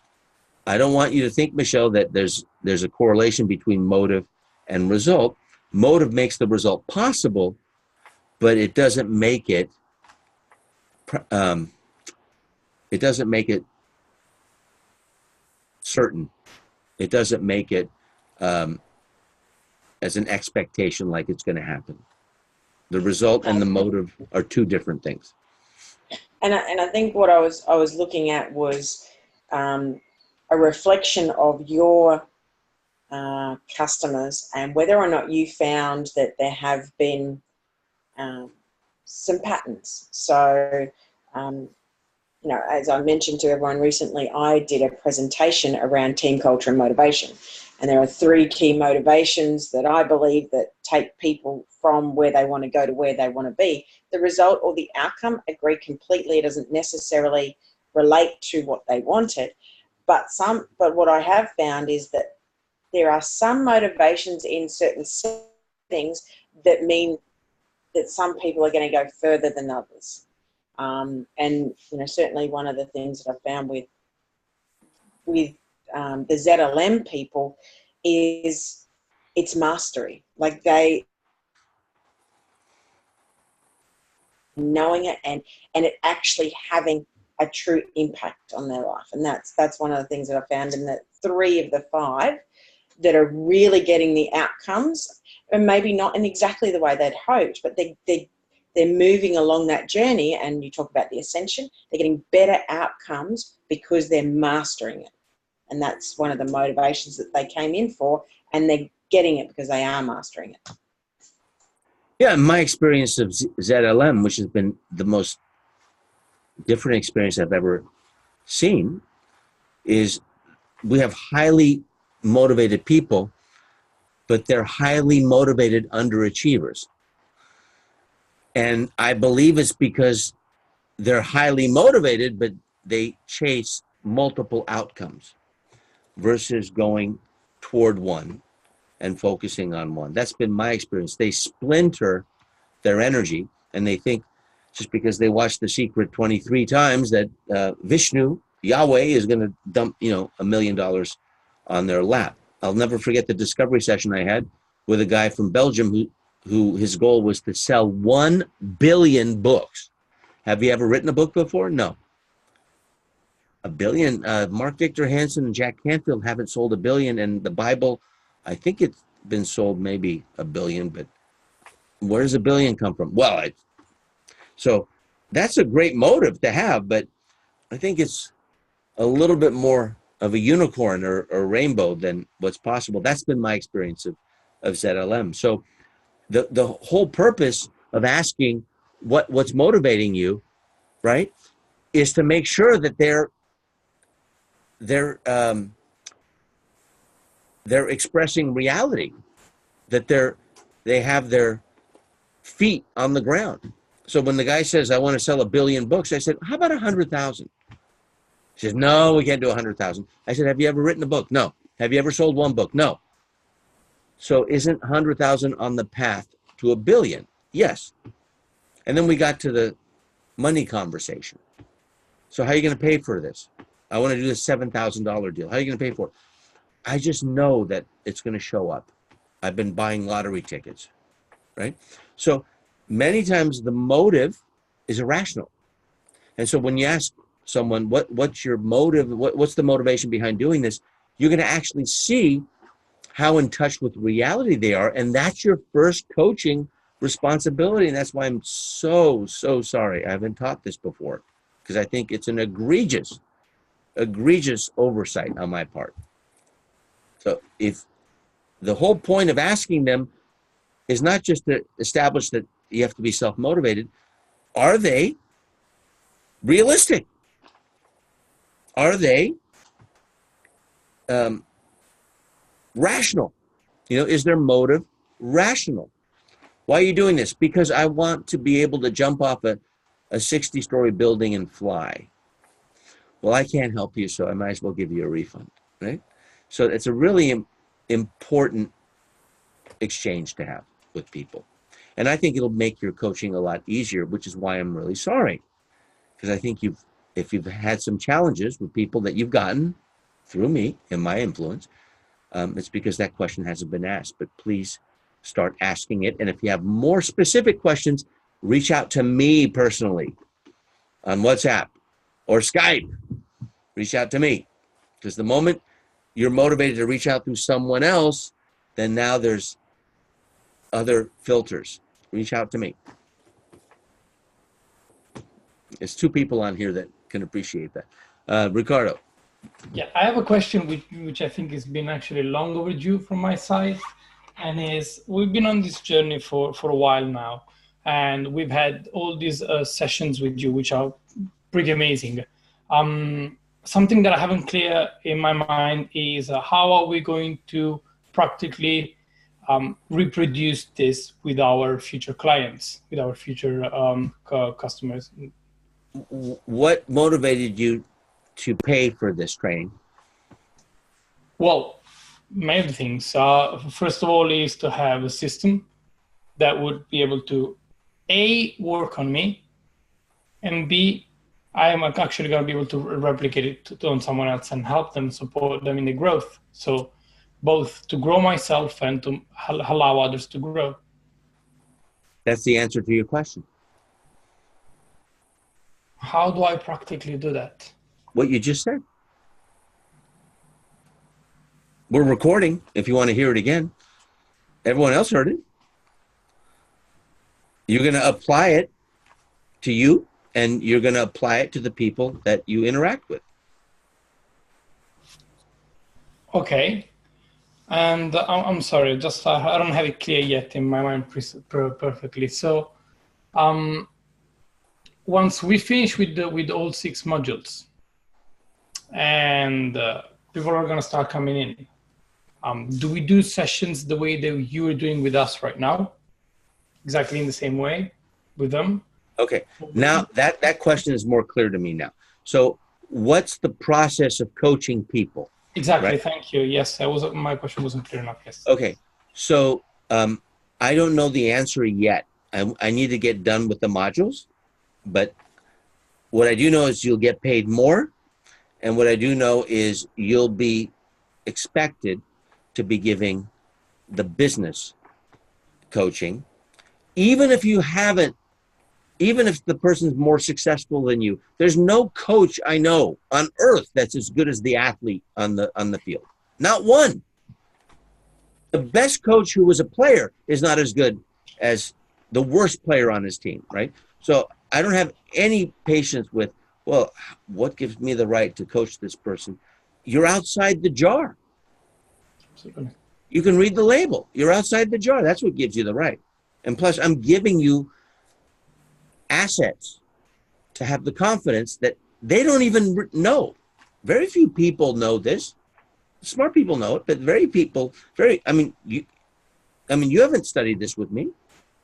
I don't want you to think, Michelle, that there's a correlation between motive and result. Motive makes the result possible, but it doesn't make it. It doesn't make it certain. It doesn't make it as an expectation like it's going to happen. The result and the motive are two different things. And I think what I was looking at was a reflection of your customers and whether or not you found that there have been some patterns. So, as I mentioned to everyone recently, I did a presentation around team culture and motivation. And there are 3 key motivations that I believe that take people from where they want to go to where they want to be. The result or the outcome, agree completely. It doesn't necessarily relate to what they wanted. But what I have found is that there are some motivations in certain settings that mean that some people are going to go further than others. And certainly one of the things that I found with the ZLM people is it's mastery. Like they knowing it and it actually having a true impact on their life. And that's one of the things that I found in the 3 of the 5 that are really getting the outcomes, and maybe not in exactly the way they'd hoped, but they're moving along that journey. And you talk about the ascension, they're getting better outcomes because they're mastering it. And that's one of the motivations that they came in for, and they're getting it because they are mastering it. Yeah, my experience of ZLM, which has been the most different experience I've ever seen, is we have highly motivated people, but they're highly motivated underachievers. And I believe it's because they're highly motivated, but they chase multiple outcomes versus going toward one and focusing on one. That's been my experience. They splinter their energy, and they think just because they watched The Secret 23 times that Vishnu, Yahweh, is going to dump, $1 million on their lap. I'll never forget the discovery session I had with a guy from Belgium who his goal was to sell 1 billion books. Have you ever written a book before? No. 1 billion. Mark Victor Hansen and Jack Canfield haven't sold 1 billion, and the Bible, I think it's been sold maybe 1 billion, but where does 1 billion come from? Well, so that's a great motive to have, but I think it's a little bit more of a unicorn or rainbow than what's possible. That's been my experience of ZLM. So the whole purpose of asking what's motivating you, right, is to make sure that they're expressing reality, that they have their feet on the ground. So when the guy says, I want to sell 1 billion books, I said, how about 100,000? He says, no, we can't do 100,000. I said, have you ever written a book? No. Have you ever sold 1 book? No. So isn't 100,000 on the path to 1 billion? Yes. And then we got to the money conversation. So how are you going to pay for this? I want to do this $7,000 deal. How are you going to pay for it? I just know that it's going to show up. I've been buying lottery tickets, right? So many times the motive is irrational. And so when you ask someone, what's your motive? What's the motivation behind doing this? You're going to actually see how in touch with reality they are. And that's your first coaching responsibility. And that's why I'm so sorry I haven't taught this before, because I think it's an egregious oversight on my part. So if the whole point of asking them is not just to establish that you have to be self-motivated, are they realistic? Are they rational? Is their motive rational? Why are you doing this? Because I want to be able to jump off a 60-story building and fly. Well, I can't help you, so I might as well give you a refund, right? So it's a really important exchange to have with people. And I think it'll make your coaching a lot easier, which is why I'm really sorry. Because I think if you've had some challenges with people that you've gotten through me and my influence, it's because that question hasn't been asked. But please start asking it. And if you have more specific questions, reach out to me personally on WhatsApp or Skype. Reach out to me. Because the moment you're motivated to reach out through someone else, then now there's other filters. Reach out to me. There's two people on here that can appreciate that. Ricardo. Yeah, I have a question which I think has been actually long overdue from my side, and is we've been on this journey for a while now, and we've had all these sessions with you, which are pretty amazing. Something that I haven't clear in my mind is how are we going to practically reproduce this with our future clients, with our future customers? What motivated you to pay for this training? Well, many things. First of all, is to have a system that would be able to A, work on me, and B, I am actually going to be able to replicate it on someone else and help them, support them in the growth. So both to grow myself and to allow others to grow. That's the answer to your question. How do I practically do that? What you just said. We're recording if you want to hear it again. Everyone else heard it. You're going to apply it to you, and you're going to apply it to the people that you interact with. Okay. And I'm sorry, just I don't have it clear yet in my mind perfectly. So once we finish with all 6 modules, and people are going to start coming in, do we do sessions the way that you are doing with us right now? Exactly in the same way with them? Okay. Now that question is more clear to me now. So what's the process of coaching people? Exactly. Right? Thank you. Yes, my question wasn't clear enough. Yes. Okay. So I don't know the answer yet. I need to get done with the modules, but what I do know is you'll get paid more. And what I do know is you'll be expected to be giving the business coaching, even if you haven't, even if the person's more successful than you. There's no coach I know on earth that's as good as the athlete on the field. Not one. The best coach who was a player is not as good as the worst player on his team, right? So I don't have any patience with, well, what gives me the right to coach this person? You're outside the jar. Absolutely. You can read the label. You're outside the jar. That's what gives you the right. And plus, I'm giving you assets to have the confidence that they don't even know. Very few people know this. Smart people know it, but you haven't studied this with me,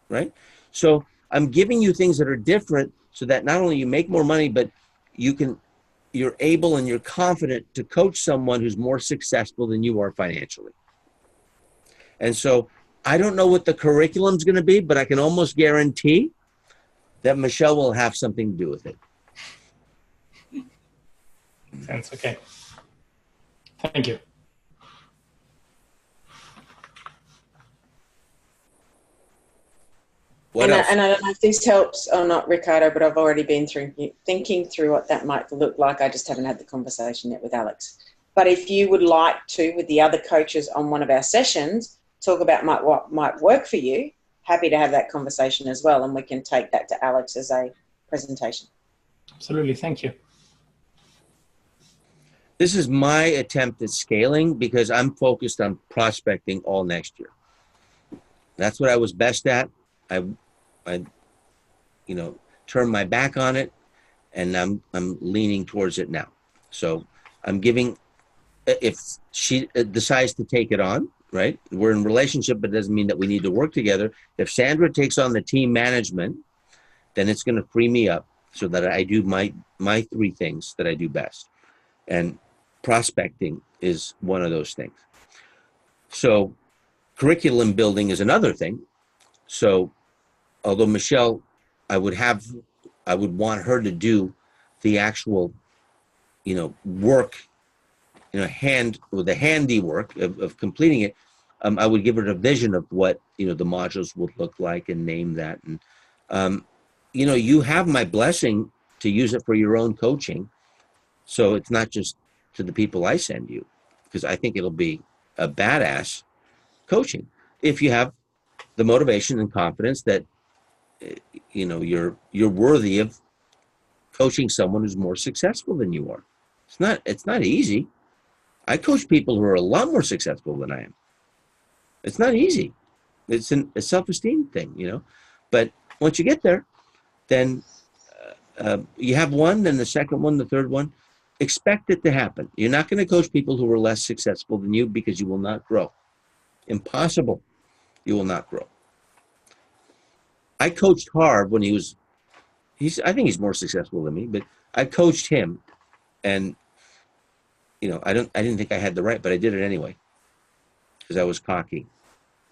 right? So I'm giving you things that are different so that not only you make more money, but you're able and you're confident to coach someone who's more successful than you are financially. And so I don't know what the curriculum's going to be, but I can almost guarantee that Michelle will have something to do with it. That's okay. Thank you. And I don't know if this helps or not, Ricardo, but I've already been thinking through what that might look like. I just haven't had the conversation yet with Alex. But if you would like to, with the other coaches on one of our sessions, talk about what might work for you, happy to have that conversation as well, and we can take that to Alex as a presentation. Absolutely. Thank you. This is my attempt at scaling because I'm focused on prospecting all next year. That's what I was best at. I turned my back on it, and I'm leaning towards it now. So I'm giving, if she decides to take it on, right? We're in a relationship, but it doesn't mean that we need to work together. If Sandra takes on the team management, then it's going to free me up so that I do my three things that I do best. And prospecting is one of those things. So curriculum building is another thing. So although Michelle, I would want her to do the actual, work, the handiwork of completing it. I would give her a vision of what, the modules would look like and name that. And, you have my blessing to use it for your own coaching. So it's not just to the people I send you, because I think it'll be a badass coaching if you have the motivation and confidence that, you're worthy of coaching someone who's more successful than you are. It's not easy. I coach people who are a lot more successful than I am. It's not easy. It's a self-esteem thing, but once you get there, then you have one, then the second one, the third one. Expect it to happen. You're not going to coach people who are less successful than you because you will not grow. Impossible. You will not grow. I coached Harv when I think he's more successful than me, but I coached him, and I didn't think I had the right, but I did it anyway because I was cocky,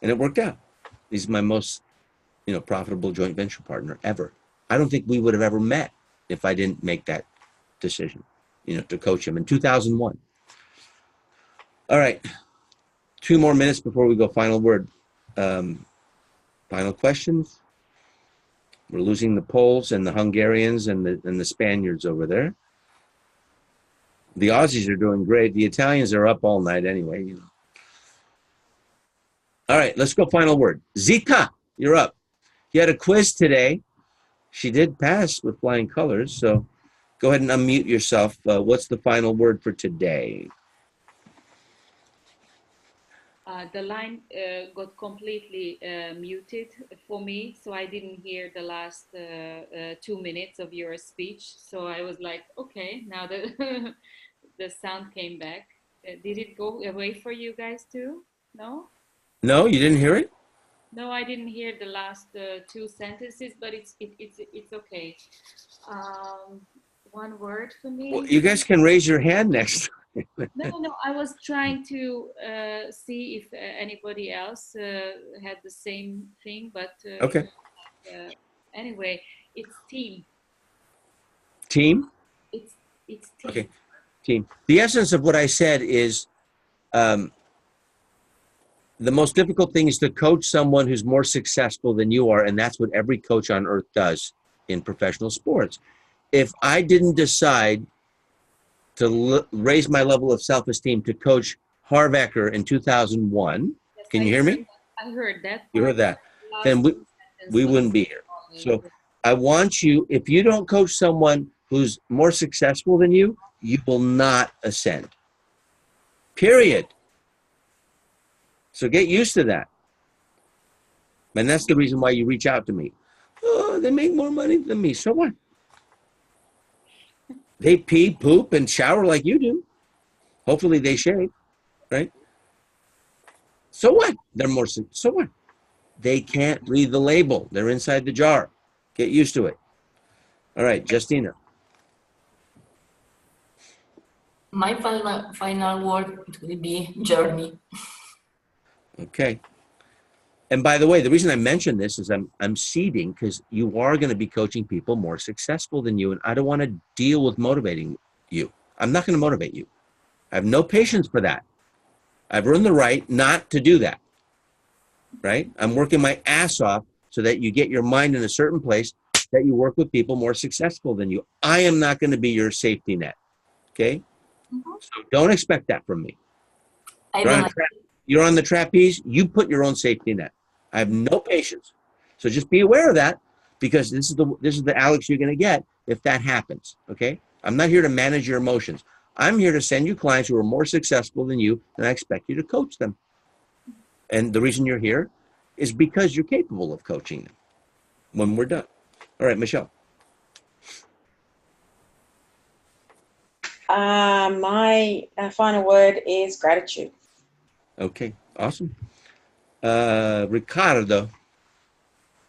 and it worked out. He's my most profitable joint venture partner ever. I don't think we would have ever met if I didn't make that decision, to coach him in 2001. All right, 2 more minutes before we go final word. Final questions. We're losing the Poles and the Hungarians and the Spaniards over there. The Aussies are doing great. The Italians are up all night anyway. All right, let's go final word. Zita, you're up. You had a quiz today. She did pass with flying colors, so go ahead and unmute yourself. What's the final word for today? The line got completely muted for me, so I didn't hear the last 2 minutes of your speech. So I was like, okay, now the the sound came back. Did it go away for you guys too? No? No, you didn't hear it? No, I didn't hear the last 2 sentences, but it's okay. One word for me. Well, you guys can raise your hand next time. No, I was trying to see if anybody else had the same thing, but Okay. Anyway, it's team. Team? It's team. Okay, team. The essence of what I said is the most difficult thing is to coach someone who's more successful than you are, and that's what every coach on earth does in professional sports. If I didn't decide to raise my level of self-esteem to coach Harv Eker in 2001, Yes, can you hear me? I heard that. You heard that. Then we wouldn't be here. So I want you, if you don't coach someone who's more successful than you, you will not ascend. Period. So get used to that. And that's the reason why you reach out to me. Oh, they make more money than me. So what? They pee, poop, and shower like you do. Hopefully they shave, right? So what? They're more, so what? They can't read the label. They're inside the jar. Get used to it. All right, Justina. My final word will be journey. Okay. And by the way, the reason I mention this is I'm seeding because you are going to be coaching people more successful than you, and I don't want to deal with motivating you. I'm not going to motivate you. I have no patience for that. I've earned the right not to do that, right? I'm working my ass off so that you get your mind in a certain place that you work with people more successful than you. I am not going to be your safety net, okay? Mm-hmm. So don't expect that from me. I You're on the trapeze, you put your own safety net. I have no patience. So just be aware of that, because this is the Alex you're going to get if that happens, okay? I'm not here to manage your emotions. I'm here to send you clients who are more successful than you, and I expect you to coach them. And the reason you're here is because you're capable of coaching them when we're done. All right, Michelle. My final word is gratitude. Okay, awesome. Ricardo.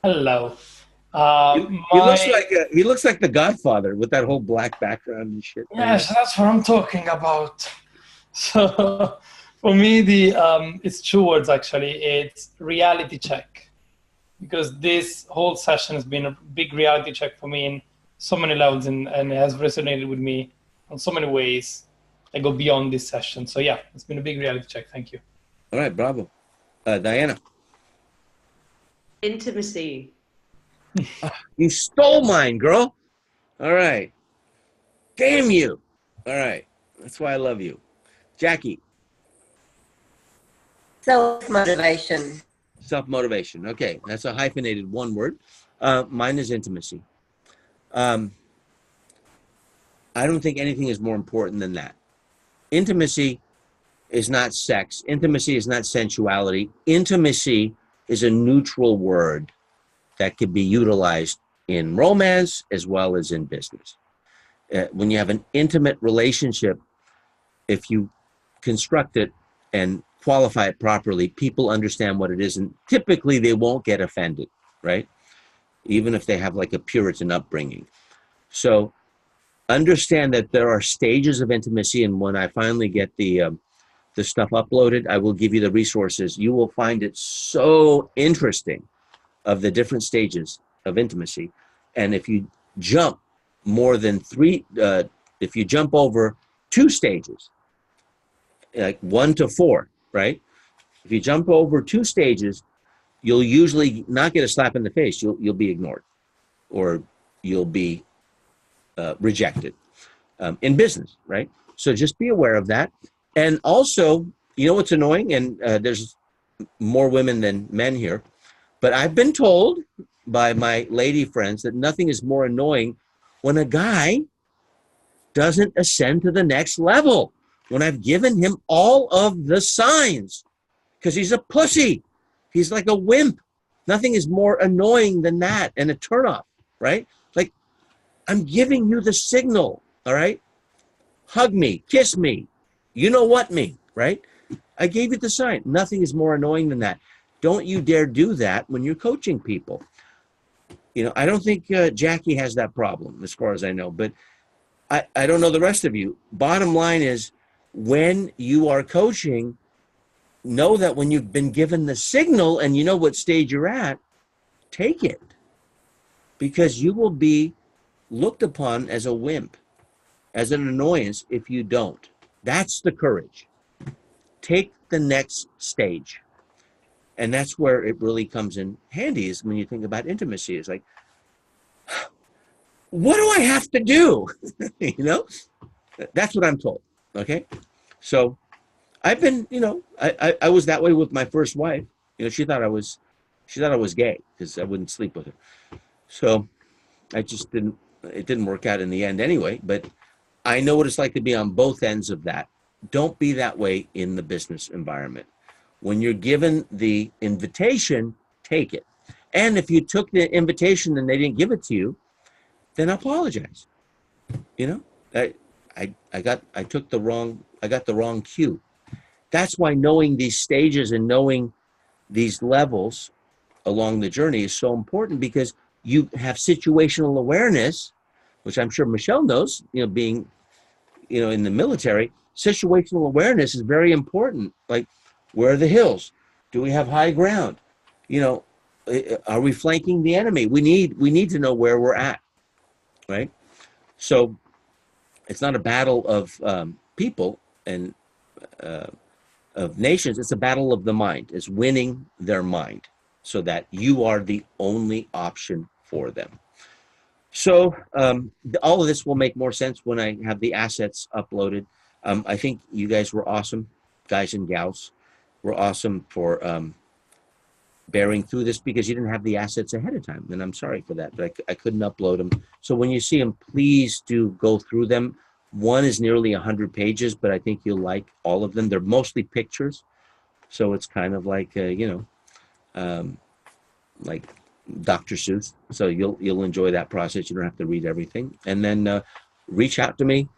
Hello. He looks like the Godfather with that whole black background and shit. Yes, that's what I'm talking about. So for me, it's two words actually. It's reality check, because this whole session has been a big reality check for me in so many levels, and it has resonated with me in so many ways that go beyond this session. So yeah, it's been a big reality check. Thank you. All right, bravo. Diana. Intimacy. You stole mine, girl. All right. Damn you. All right. That's why I love you. Jackie. Self-motivation. Self-motivation. Okay. That's a hyphenated one word. Mine is intimacy. I don't think anything is more important than that. Intimacy is not sex. Intimacy is not sensuality. Intimacy is a neutral word that could be utilized in romance as well as in business. When you have an intimate relationship, if you construct it and qualify it properly, people understand what it is, and typically they won't get offended, right? Even if they have like a Puritan upbringing. So understand that there are stages of intimacy, and when I finally get the stuff uploaded, I will give you the resources. You will find it so interesting of the different stages of intimacy. And if you jump more than if you jump over 2 stages, like 1 to 4, right? If you jump over 2 stages, you'll usually not get a slap in the face. You'll be ignored, or you'll be rejected in business, right? So just be aware of that. And also, you know what's annoying? And there's more women than men here, but I've been told by my lady friends that nothing is more annoying when a guy doesn't ascend to the next level, when I've given him all of the signs, because he's a pussy. He's like a wimp. Nothing is more annoying than that, and a turnoff, right? Like, I'm giving you the signal, all right? Hug me, kiss me, you know what me, right? I gave you the sign. Nothing is more annoying than that. Don't you dare do that when you're coaching people. You know, I don't think Jackie has that problem, as far as I know, but I don't know the rest of you. Bottom line is, when you are coaching, know that when you've been given the signal and you know what stage you're at, take it. Because you will be looked upon as a wimp, as an annoyance if you don't. That's the courage. Take the next stage. And that's where it really comes in handy, is when you think about intimacy. It's like, what do I have to do? You know, that's what I'm told. Okay. So I've been, you know, I was that way with my first wife. You know, she thought I was gay because I wouldn't sleep with her. So it didn't work out in the end anyway, but I know what it's like to be on both ends of that. Don't be that way in the business environment. When you're given the invitation, take it. And if you took the invitation and they didn't give it to you, then apologize. You know, I got the wrong cue. That's why knowing these stages and knowing these levels along the journey is so important, because you have situational awareness, which I'm sure Michelle knows, you know, being, you know, in the military. Situational awareness is very important. Like, where are the hills? Do we have high ground? You know, are we flanking the enemy? We need to know where we're at, right? So it's not a battle of people and of nations. It's a battle of the mind. It's winning their mind so that you are the only option for them. So all of this will make more sense when I have the assets uploaded. I think you guys were awesome, guys and gals. Were awesome for bearing through this, because you didn't have the assets ahead of time. And I'm sorry for that, but I couldn't upload them. So when you see them, please do go through them. One is nearly 100 pages, but I think you'll like all of them. They're mostly pictures, so it's kind of like like Dr. Seuss. So you'll enjoy that process. You don't have to read everything, and then reach out to me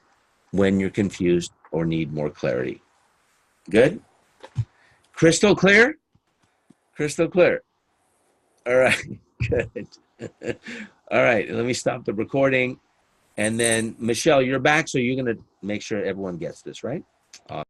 when you're confused or need more clarity. Good? Crystal clear? Crystal clear. All right, good. All right, let me stop the recording. And then, Michelle, you're back, so you're going to make sure everyone gets this, right?